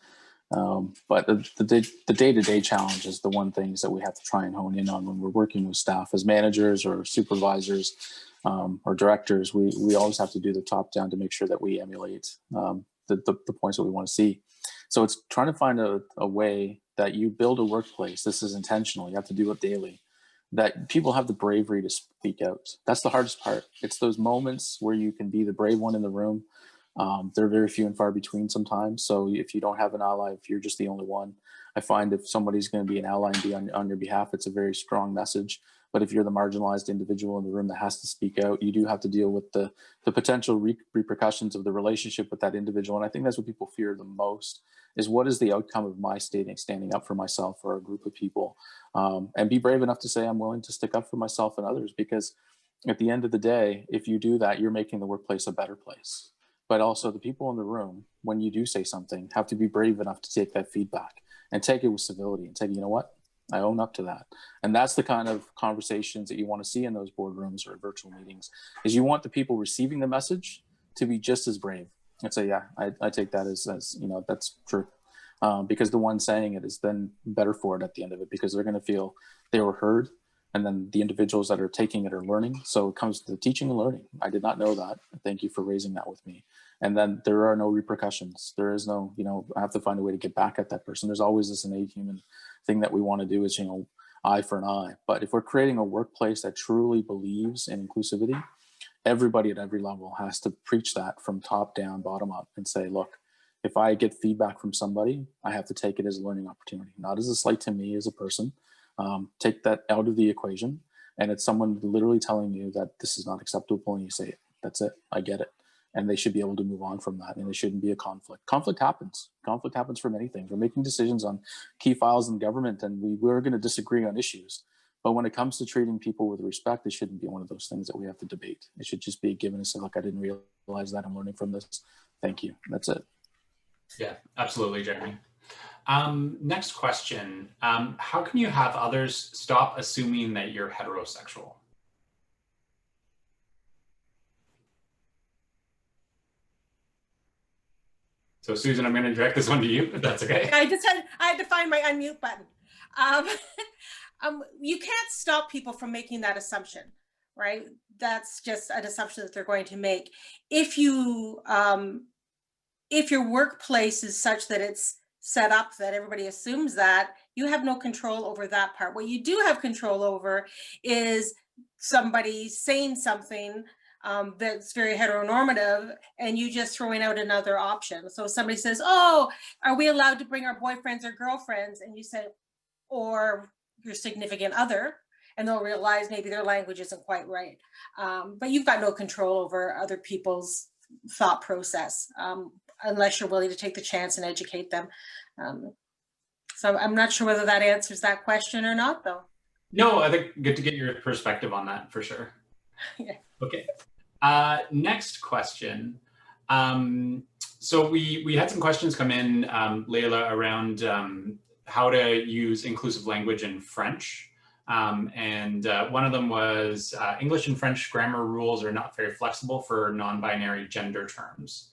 S4: But the day-to-day challenge is the one things that we have to try and hone in on when we're working with staff as managers or supervisors or directors. We always have to do the top down to make sure that we emulate the points that we want to see. So it's trying to find a way that you build a workplace. This is intentional. You have to do it daily. That people have the bravery to speak out. That's the hardest part. It's those moments where you can be the brave one in the room. They're very few and far between sometimes. So if you don't have an ally, if you're just the only one, I find if somebody's going to be an ally and be on your behalf, it's a very strong message. But if you're the marginalized individual in the room that has to speak out, you do have to deal with the potential repercussions of the relationship with that individual. And I think that's what people fear the most, is what is the outcome of my standing up for myself or a group of people, and be brave enough to say, I'm willing to stick up for myself and others, because at the end of the day, if you do that, you're making the workplace a better place. But also the people in the room, when you do say something, have to be brave enough to take that feedback and take it with civility and say, you know what, I own up to that. And that's the kind of conversations that you want to see in those boardrooms or virtual meetings, is you want the people receiving the message to be just as brave and say, yeah, I take that as you know, that's true. Because the one saying it is then better for it at the end of it, because they're going to feel they were heard. And then the individuals that are taking it are learning. So it comes to teaching and learning. I did not know that. Thank you for raising that with me. And then there are no repercussions. There is no, you know, I have to find a way to get back at that person. There's always this innate human thing that we want to do is, you know, eye for an eye. But if we're creating a workplace that truly believes in inclusivity, everybody at every level has to preach that from top down, bottom up, and say, look, if I get feedback from somebody, I have to take it as a learning opportunity, not as a slight to me as a person. Take that out of the equation, and it's someone literally telling you that this is not acceptable, and you say, that's it, I get it. And they should be able to move on from that, and it shouldn't be a conflict. Conflict happens. Conflict happens for many things. We're making decisions on key files in government, and we're going to disagree on issues. But when it comes to treating people with respect, it shouldn't be one of those things that we have to debate. It should just be given and say, look, I didn't realize that. I'm learning from this. Thank you. That's it.
S1: Yeah, absolutely, Jeremy. Next question. How can you have others stop assuming that you're heterosexual? So Susan, I'm going to direct this one to you, if that's okay.
S3: I had to find my unmute button. You can't stop people from making that assumption, right? That's just an assumption that they're going to make. If your workplace is such that it's set up that everybody assumes that, you have no control over that part. What you do have control over is somebody saying something that's very heteronormative, and you just throwing out another option. So somebody says, oh, are we allowed to bring our boyfriends or girlfriends? And you say, or your significant other, and they'll realize maybe their language isn't quite right. But you've got no control over other people's thought process, unless you're willing to take the chance and educate them. So I'm not sure whether that answers that question or not, though.
S1: No, I think good to get your perspective on that for sure.
S3: Yeah.
S1: Okay. Next question. So we had some questions come in, Layla, around how to use inclusive language in French. And one of them was English and French grammar rules are not very flexible for non-binary gender terms.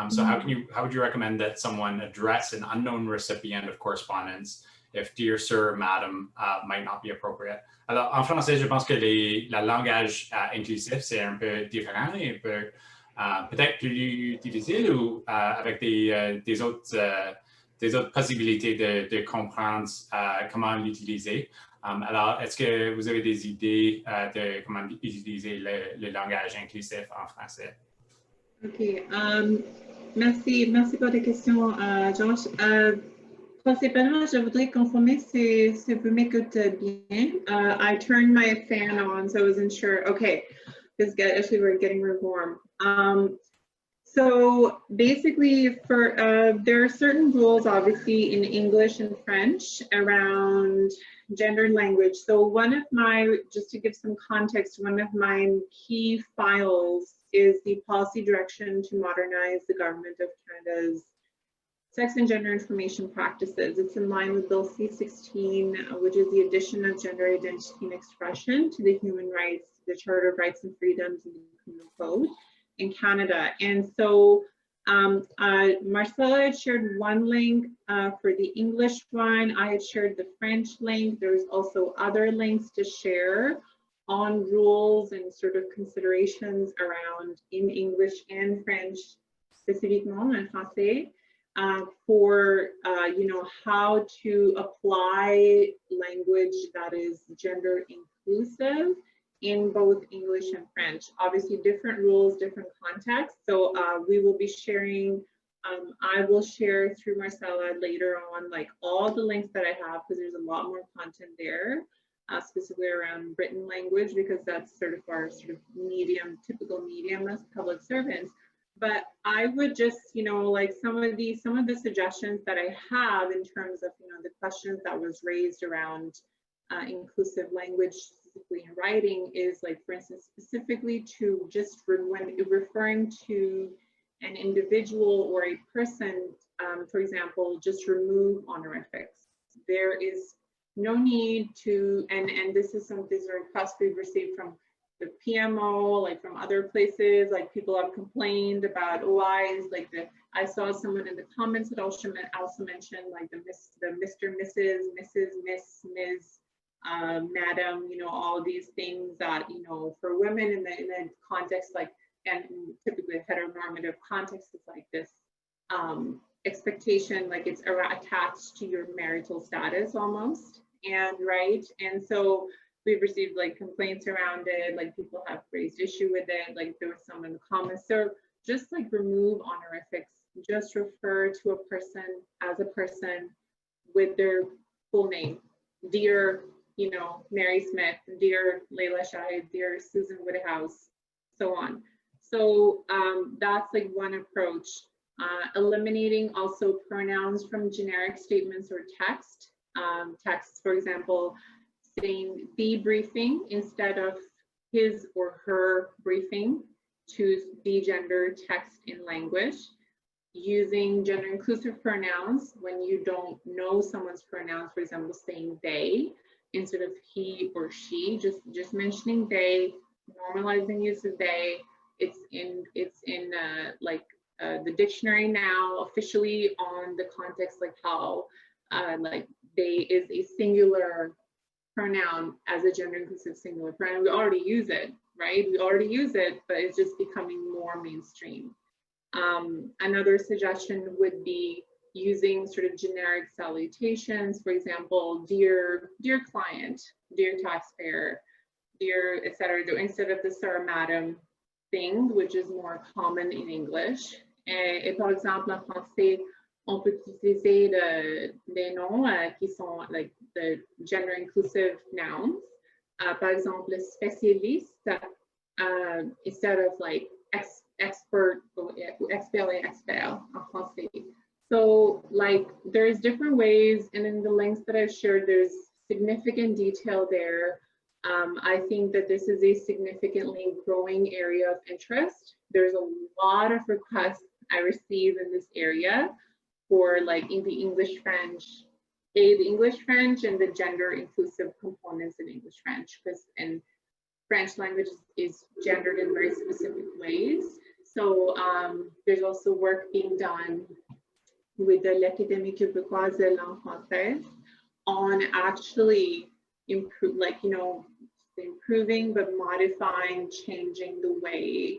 S1: So how would you recommend that someone address an unknown recipient of correspondence if dear sir, madam might not be appropriate? Alors, en français, je pense que le langage inclusif, c'est un peu différent et peut-être plus difficile ou avec des autres possibilités de comprendre comment l'utiliser. Alors, est-ce que vous avez des idées de comment utiliser le langage inclusif en français?
S2: OK. Merci pour ta question, Josh. Principalement, je voudrais confirmer si vous m'écoutez bien. I turned my fan on, so I wasn't sure. Okay, because actually we're getting warm. So basically, there are certain rules, obviously, in English and French around gender and language. So one of my, just to give some context, one of my key files is the policy direction to modernize the government of Canada's sex and gender information practices. It's in line with Bill C-16, which is the addition of gender identity and expression to the human rights, the Charter of Rights and Freedoms, and the Criminal Code in Canada. And so Marcella had shared one link for the English one. I had shared the French link. There's also other links to share on rules and sort of considerations around in English and French, spécifiquement en français, for how to apply language that is gender inclusive in both English and French. Obviously, different rules, different contexts. So we will be sharing, I will share through Marcella later on, like all the links that I have, because there's a lot more content there, specifically around written language, because that's sort of our typical medium as public servants. But I would just, like some of the suggestions that I have in terms of, the questions that was raised around inclusive language, specifically in writing, is like, for instance, specifically to just when referring to an individual or a person, for example, just remove honorifics. There is no need to, and this is these are requests we've received from the PMO, like from other places, like people have complained about why is like I saw someone in the comments that also mentioned like the Mr., Mrs., Miss, Ms, Madam, all these things that, for women in the context, like, and typically a heteronormative context is like this expectation, like it's attached to your marital status almost, and right, and so we've received like complaints around it, like people have raised issue with it, like there was some in the comments. So just like remove honorifics, just refer to a person as a person with their full name. Dear, Mary Smith, dear Layla Shahid, dear Susan Woodhouse, so on. So that's like one approach. Eliminating also pronouns from generic statements or text. Text, for example, saying the briefing instead of his or her briefing to de-gender text in language. Using gender inclusive pronouns when you don't know someone's pronouns, for example, saying they instead of he or she, just mentioning they, normalizing use of they. It's in the dictionary now officially on the context, like how like they is a singular pronoun as a gender inclusive singular pronoun. We already use it, right? We already use it, but it's just becoming more mainstream. Another suggestion would be using sort of generic salutations, for example, dear client, dear taxpayer, dear, etc., instead of the sir, madam thing, which is more common in English. Et par exemple, en français, on peut utiliser des noms qui sont like the gender inclusive nouns. Par exemple, spécialiste, instead of like expert or expert en français. So like there's different ways, and in the links that I've shared, there's significant detail there. I think that this is a significantly growing area of interest. There's a lot of requests I receive in this area for like in the English-French, the English-French and the gender inclusive components in English-French, because in French language is gendered in very specific ways. So there's also work being done with the l'Académie québécoise de langue française on actually improving but modifying, changing the way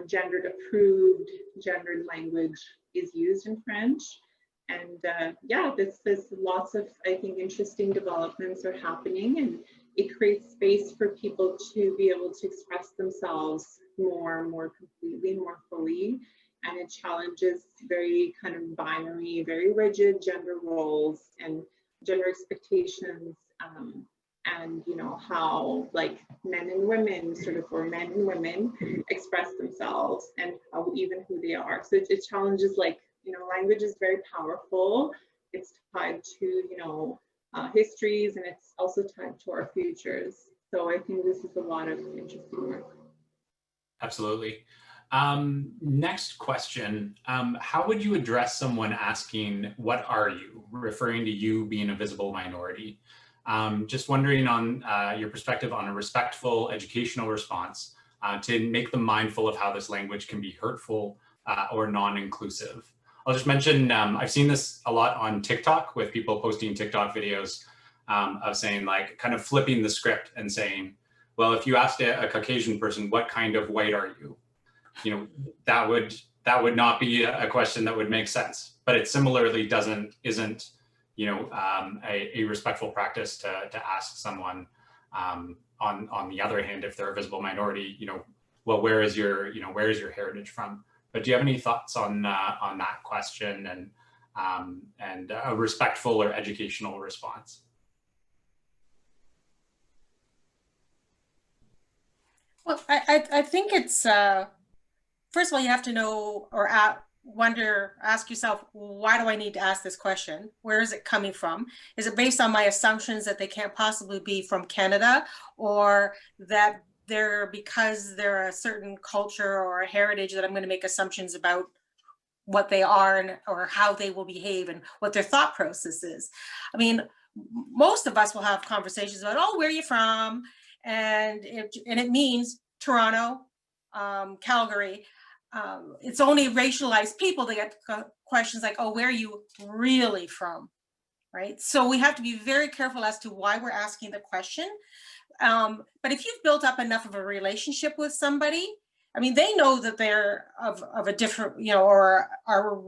S2: gendered approved gendered language is used in French. And yeah, there's lots of, I think, interesting developments are happening, and it creates space for people to be able to express themselves more completely, more fully. And it challenges very kind of binary, very rigid gender roles and gender expectations, and you know how like men and women sort of, or men and women express themselves and how even who they are. So it challenges, like, you know, language is very powerful. It's tied to, you know, histories, and it's also tied to our futures. So I think this is a lot of interesting work.
S1: Absolutely. Next question. How would you address someone asking, "What are you?" referring to you being a visible minority? Just wondering on your perspective on a respectful educational response to make them mindful of how this language can be hurtful or non-inclusive. I'll just mention, I've seen this a lot on TikTok with people posting TikTok videos of saying, like, kind of flipping the script and saying, well, if you asked a Caucasian person, what kind of white are you? You know, that would not be a question that would make sense, but it similarly isn't, you know, a respectful practice to ask someone on the other hand, if they're a visible minority, you know, well, where is your heritage from? But do you have any thoughts on that question and a respectful or educational response?
S3: Well, I think it's, first of all, you have to know or ask yourself, why do I need to ask this question? Where is it coming from? Is it based on my assumptions that they can't possibly be from Canada, or that because they're a certain culture or a heritage that I'm going to make assumptions about what they are or how they will behave and what their thought process is? I mean, most of us will have conversations about, oh, where are you from? And it means Toronto, Calgary. It's only racialized people that get questions like, oh, where are you really from, right? So we have to be very careful as to why we're asking the question. But if you've built up enough of a relationship with somebody, I mean, they know that they're of a different, you know, or are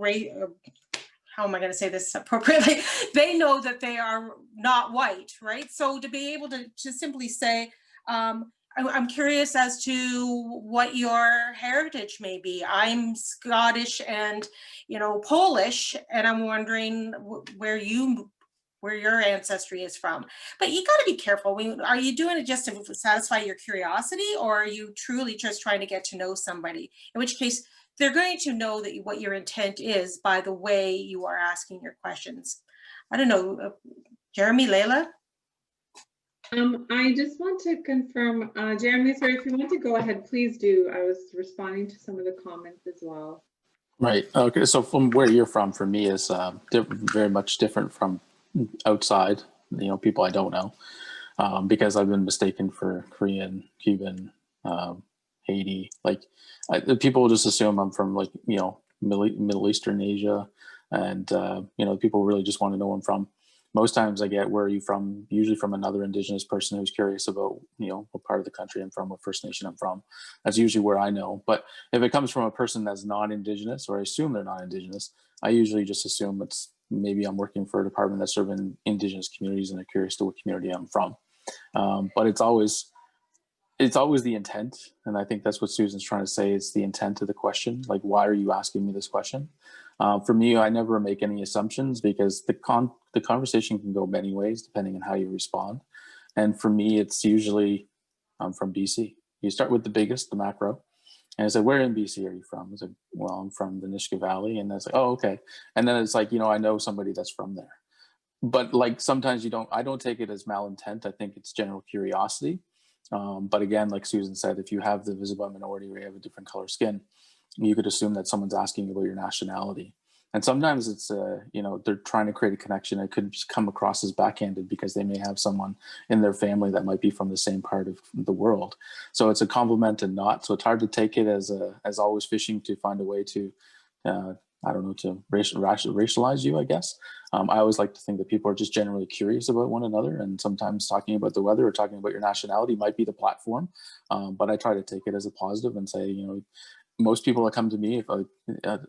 S3: how am I going to say this appropriately? They know that they are not white, right? So to be able to simply say, I'm curious as to what your heritage may be. I'm Scottish and, you know, Polish, and I'm wondering where your ancestry is from. But you got to be careful. Are you doing it just to satisfy your curiosity, or are you truly just trying to get to know somebody? In which case, they're going to know that what your intent is by the way you are asking your questions. I don't know, Jeremy, Leila?
S2: I just want to confirm, Jeremy, sorry, if you want to go ahead, please do. I was responding to some of the comments as well.
S4: Right. Okay. So from where you're from, for me, is very much different from outside, you know, people I don't know, because I've been mistaken for Korean, Cuban, Haiti. Like, people just assume I'm from, like, you know, Middle Eastern Asia, and you know, people really just want to know where I'm from. Most times I get, where are you from? Usually from another Indigenous person who's curious about, you know, what part of the country I'm from, what First Nation I'm from. That's usually where I know. But if it comes from a person that's non-Indigenous, or I assume they're not Indigenous, I usually just assume it's maybe I'm working for a department that's serving Indigenous communities and they're curious to what community I'm from. But it's always the intent. And I think that's what Susan's trying to say. It's the intent of the question. Like, why are you asking me this question? For me, I never make any assumptions, because the conversation can go many ways depending on how you respond. And for me, it's usually, I'm from BC. You start with the biggest, the macro. And I said, where in BC are you from? I said, well, I'm from the Nisga'a Valley. And that's like, oh, okay. And then it's like, you know, I know somebody that's from there. But like, sometimes I don't take it as malintent. I think it's general curiosity. But again, like Susan said, if you have the visible minority or you have a different color skin, you could assume that someone's asking about your nationality. And sometimes it's, you know, they're trying to create a connection. It could just come across as backhanded because they may have someone in their family that might be from the same part of the world. So it's a compliment and not. So it's hard to take it as always fishing to find a way to, I don't know, to racialize you, I guess. I always like to think that people are just generally curious about one another, and sometimes talking about the weather or talking about your nationality might be the platform. But I try to take it as a positive and say, you know, most people that come to me, if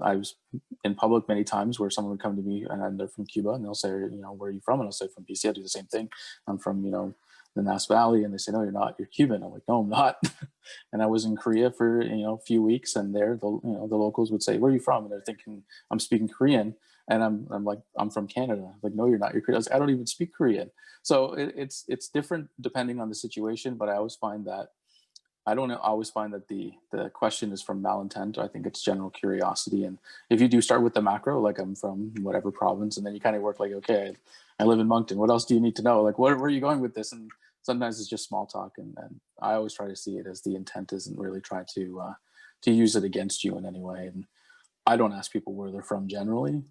S4: I was in public many times where someone would come to me and they're from Cuba and they'll say, you know, where are you from? And I'll say from BC. I do the same thing. I'm from, you know, the Nass Valley. And they say, no, you're not, you're Cuban. I'm like, no, I'm not. And I was in Korea for, you know, a few weeks, and there, the locals would say, where are you from? And they're thinking I'm speaking Korean. And I'm like, I'm from Canada. I'm like, no, you're not. You're Korean. I was like, I don't even speak Korean. So it's different depending on the situation, but I always find that I always find that the question is from malintent. I think it's general curiosity. And if you do start with the macro, like I'm from whatever province, and then you kind of work like, okay, I live in Moncton. What else do you need to know? Like, where are you going with this? And sometimes it's just small talk. And I always try to see it as the intent isn't really try to use it against you in any way. And I don't ask people where they're from generally,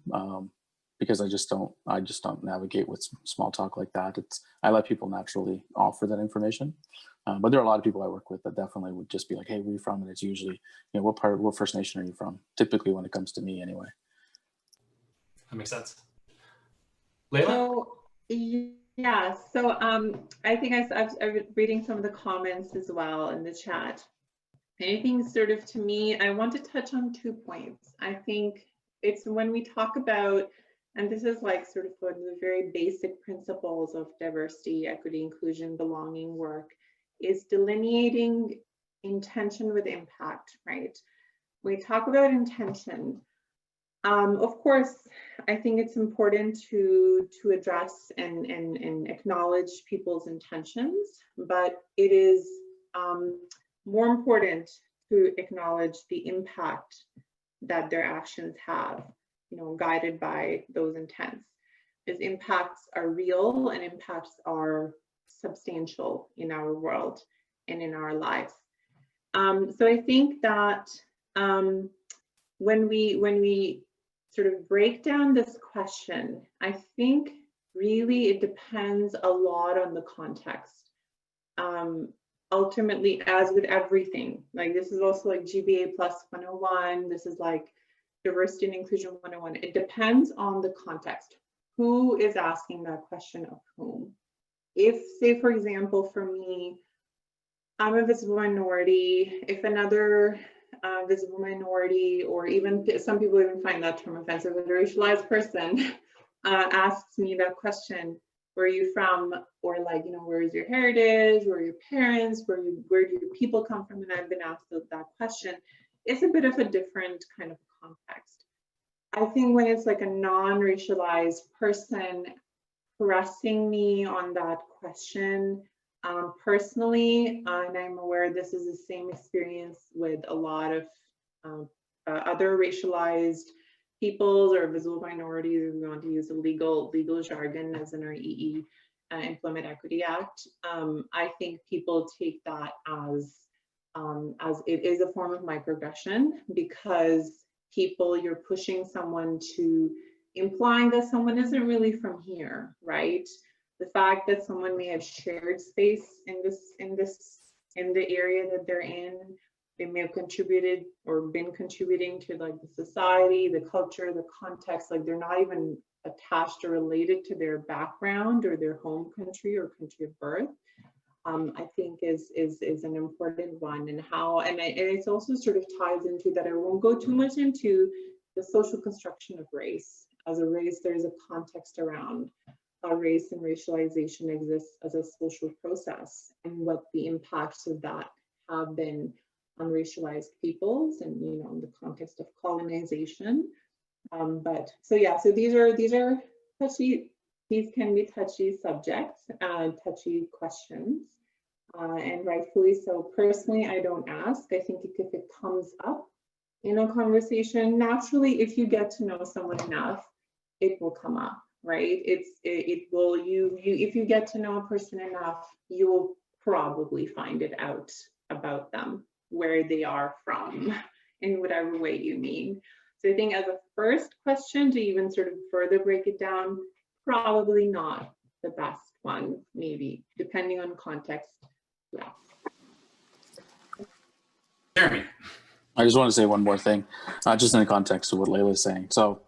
S4: because I just don't navigate with small talk like that. I let people naturally offer that information. But there are a lot of people I work with that definitely would just be like, hey, where are you from? And it's usually, you know, what First Nation are you from? Typically when it comes to me anyway.
S1: That makes sense. Layla?
S2: So, yeah, so I think I was reading some of the comments as well in the chat. Anything sort of, to me, I want to touch on 2 points. I think it's when we talk about, and this is like sort of one of the very basic principles of diversity, equity, inclusion, belonging work, is delineating intention with impact, right? We talk about intention. Of course, I think it's important to address and acknowledge people's intentions, but it is more important to acknowledge the impact that their actions have, you know, guided by those intents. Because impacts are real and impacts are substantial in our world and in our lives. So I think that when we sort of break down this question, I think really it depends a lot on the context. Ultimately, as with everything, like this is also like GBA plus 101, this is like diversity and inclusion 101. It depends on the context. Who is asking that question of whom? If, say, for example, for me, I'm a visible minority, if another visible minority, or even some people even find that term offensive, a racialized person asks me that question, where are you from? Or like, you know, where is your heritage? Where are your parents? Where do your people come from? And I've been asked that question. It's a bit of a different kind of context. I think when it's like a non-racialized person pressing me on that question, personally, and I'm aware this is the same experience with a lot of other racialized peoples or visible minorities, if we want to use a legal jargon as in our EE Employment Equity Act. I think people take that as it is a form of microaggression, because you're pushing someone to implying that someone isn't really from here, right? The fact that someone may have shared space in the area that they're in, they may have contributed or been contributing to like the society, the culture, the context, like they're not even attached or related to their background or their home country or country of birth. I think is an important one, and it also sort of ties into that. I won't go too much into the social construction of race. As a race, there is a context around how race and racialization exists as a social process, and what the impacts of that have been on racialized peoples, and you know, in the context of colonization. But so yeah, so these are touchy. These can be touchy subjects, touchy questions, and rightfully so. Personally, I don't ask. I think if it comes up in a conversation, naturally, if you get to know someone enough, it will come up, right? It will, if you get to know a person enough, you will probably find it out about them, where they are from, in whatever way you mean. So I think as a first question to even sort of further break it down, probably not the best one, maybe, depending on context. Yeah.
S1: Jeremy.
S4: I just want to say one more thing, just in the context of what Layla's saying. So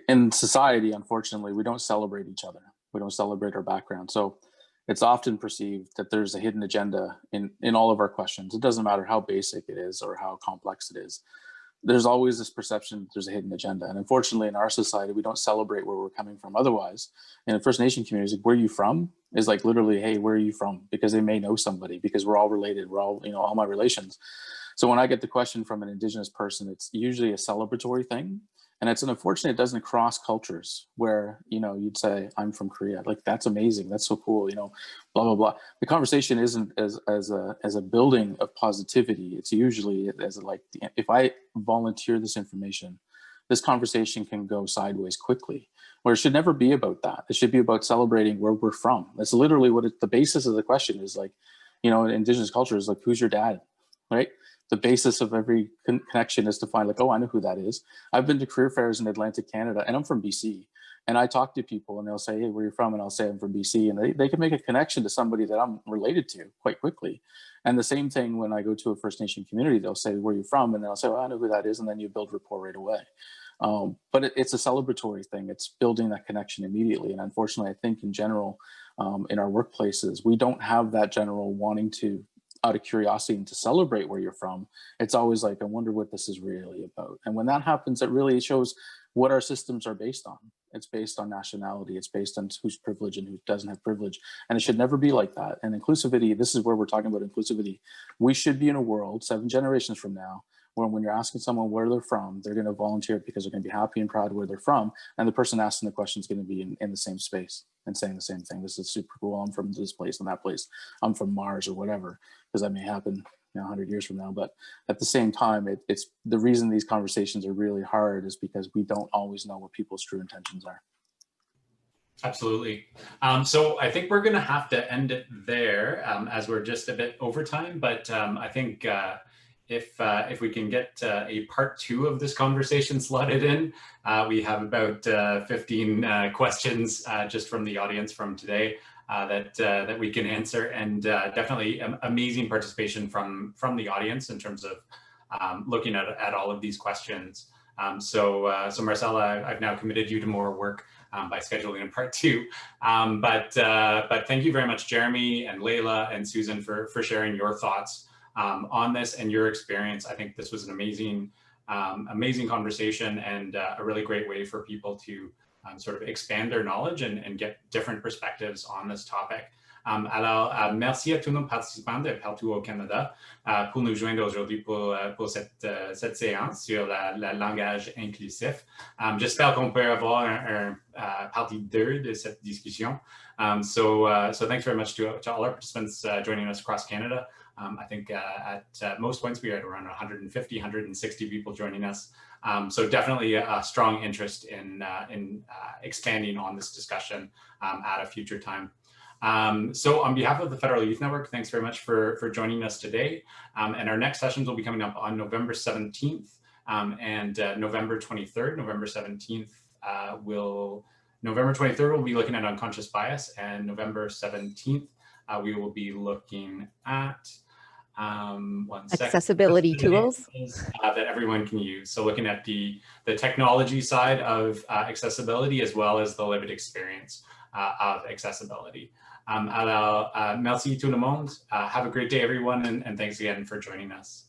S4: in society, unfortunately, we don't celebrate each other. We don't celebrate our background. So it's often perceived that there's a hidden agenda in all of our questions. It doesn't matter how basic it is or how complex it is. There's always this perception that there's a hidden agenda. And unfortunately, in our society, we don't celebrate where we're coming from. Otherwise, in the First Nation communities, like, where are you from is like literally, hey, where are you from? Because they may know somebody, because we're all related. We're all, all my relations. So when I get the question from an Indigenous person, it's usually a celebratory thing. And it's unfortunate it doesn't cross cultures where, you'd say, I'm from Korea. Like, that's amazing. That's so cool, blah, blah, blah. The conversation isn't as a building of positivity. It's usually as like, if I volunteer this information, this conversation can go sideways quickly, where it should never be about that. It should be about celebrating where we're from. That's literally what the basis of the question is. Like, in Indigenous culture is like, who's your dad, right? The basis of every connection is to find like, oh, I know who that is. I've been to career fairs in Atlantic Canada, and I'm from BC. And I talk to people and they'll say, hey, where are you from? And I'll say I'm from BC. And they can make a connection to somebody that I'm related to quite quickly. And the same thing when I go to a First Nation community, they'll say, where are you from? And then I'll say, well, I know who that is. And then you build rapport right away. But it's a celebratory thing. It's building that connection immediately. And unfortunately, I think in general, in our workplaces, we don't have that general wanting to, out of curiosity, and to celebrate where you're from. It's always like, I wonder what this is really about. And when that happens, it really shows what our systems are based on. It's based on nationality. It's based on who's privileged and who doesn't have privilege. And it should never be like that. And inclusivity, this is where we're talking about inclusivity. We should be in a world 7 generations from now where when you're asking someone where they're from, they're going to volunteer because they're going to be happy and proud of where they're from. And the person asking the question is going to be in the same space and saying the same thing. This is super cool. I'm from this place and that place. I'm from Mars or whatever, because that may happen 100 years from now. But at the same time, it's the reason these conversations are really hard is because we don't always know what people's true intentions are.
S1: Absolutely. So I think we're going to have to end it there as we're just a bit over time. But I think if we can get a part 2 of this conversation slotted in, we have about 15 questions just from the audience from today that we can answer, and definitely amazing participation from the audience in terms of looking at all of these questions. So Marcella, I've now committed you to more work by scheduling a part 2. But thank you very much, Jeremy and Layla and Susan, for sharing your thoughts on this and your experience. I think this was an amazing conversation and a really great way for people to sort of expand their knowledge and get different perspectives on this topic. Alors, merci à tous nos participants de partout au Canada pour nous joindre aujourd'hui pour cette séance sur le langage inclusif. J'espère qu'on peut avoir un partie 2 de cette discussion. So thanks very much to all our participants joining us across Canada. I think at most points we had around 150, 160 people joining us. So definitely a strong interest in expanding on this discussion at a future time. So on behalf of the Federal Youth Network, thanks very much for joining us today. And our next sessions will be coming up on November 17th and November 23rd. November 23rd, we'll be looking at unconscious bias, and November 17th, we will be looking at
S5: accessibility tools
S1: that everyone can use. So looking at the technology side of accessibility as well as the lived experience of accessibility. Alors, merci tout le monde. Have a great day, everyone, and thanks again for joining us.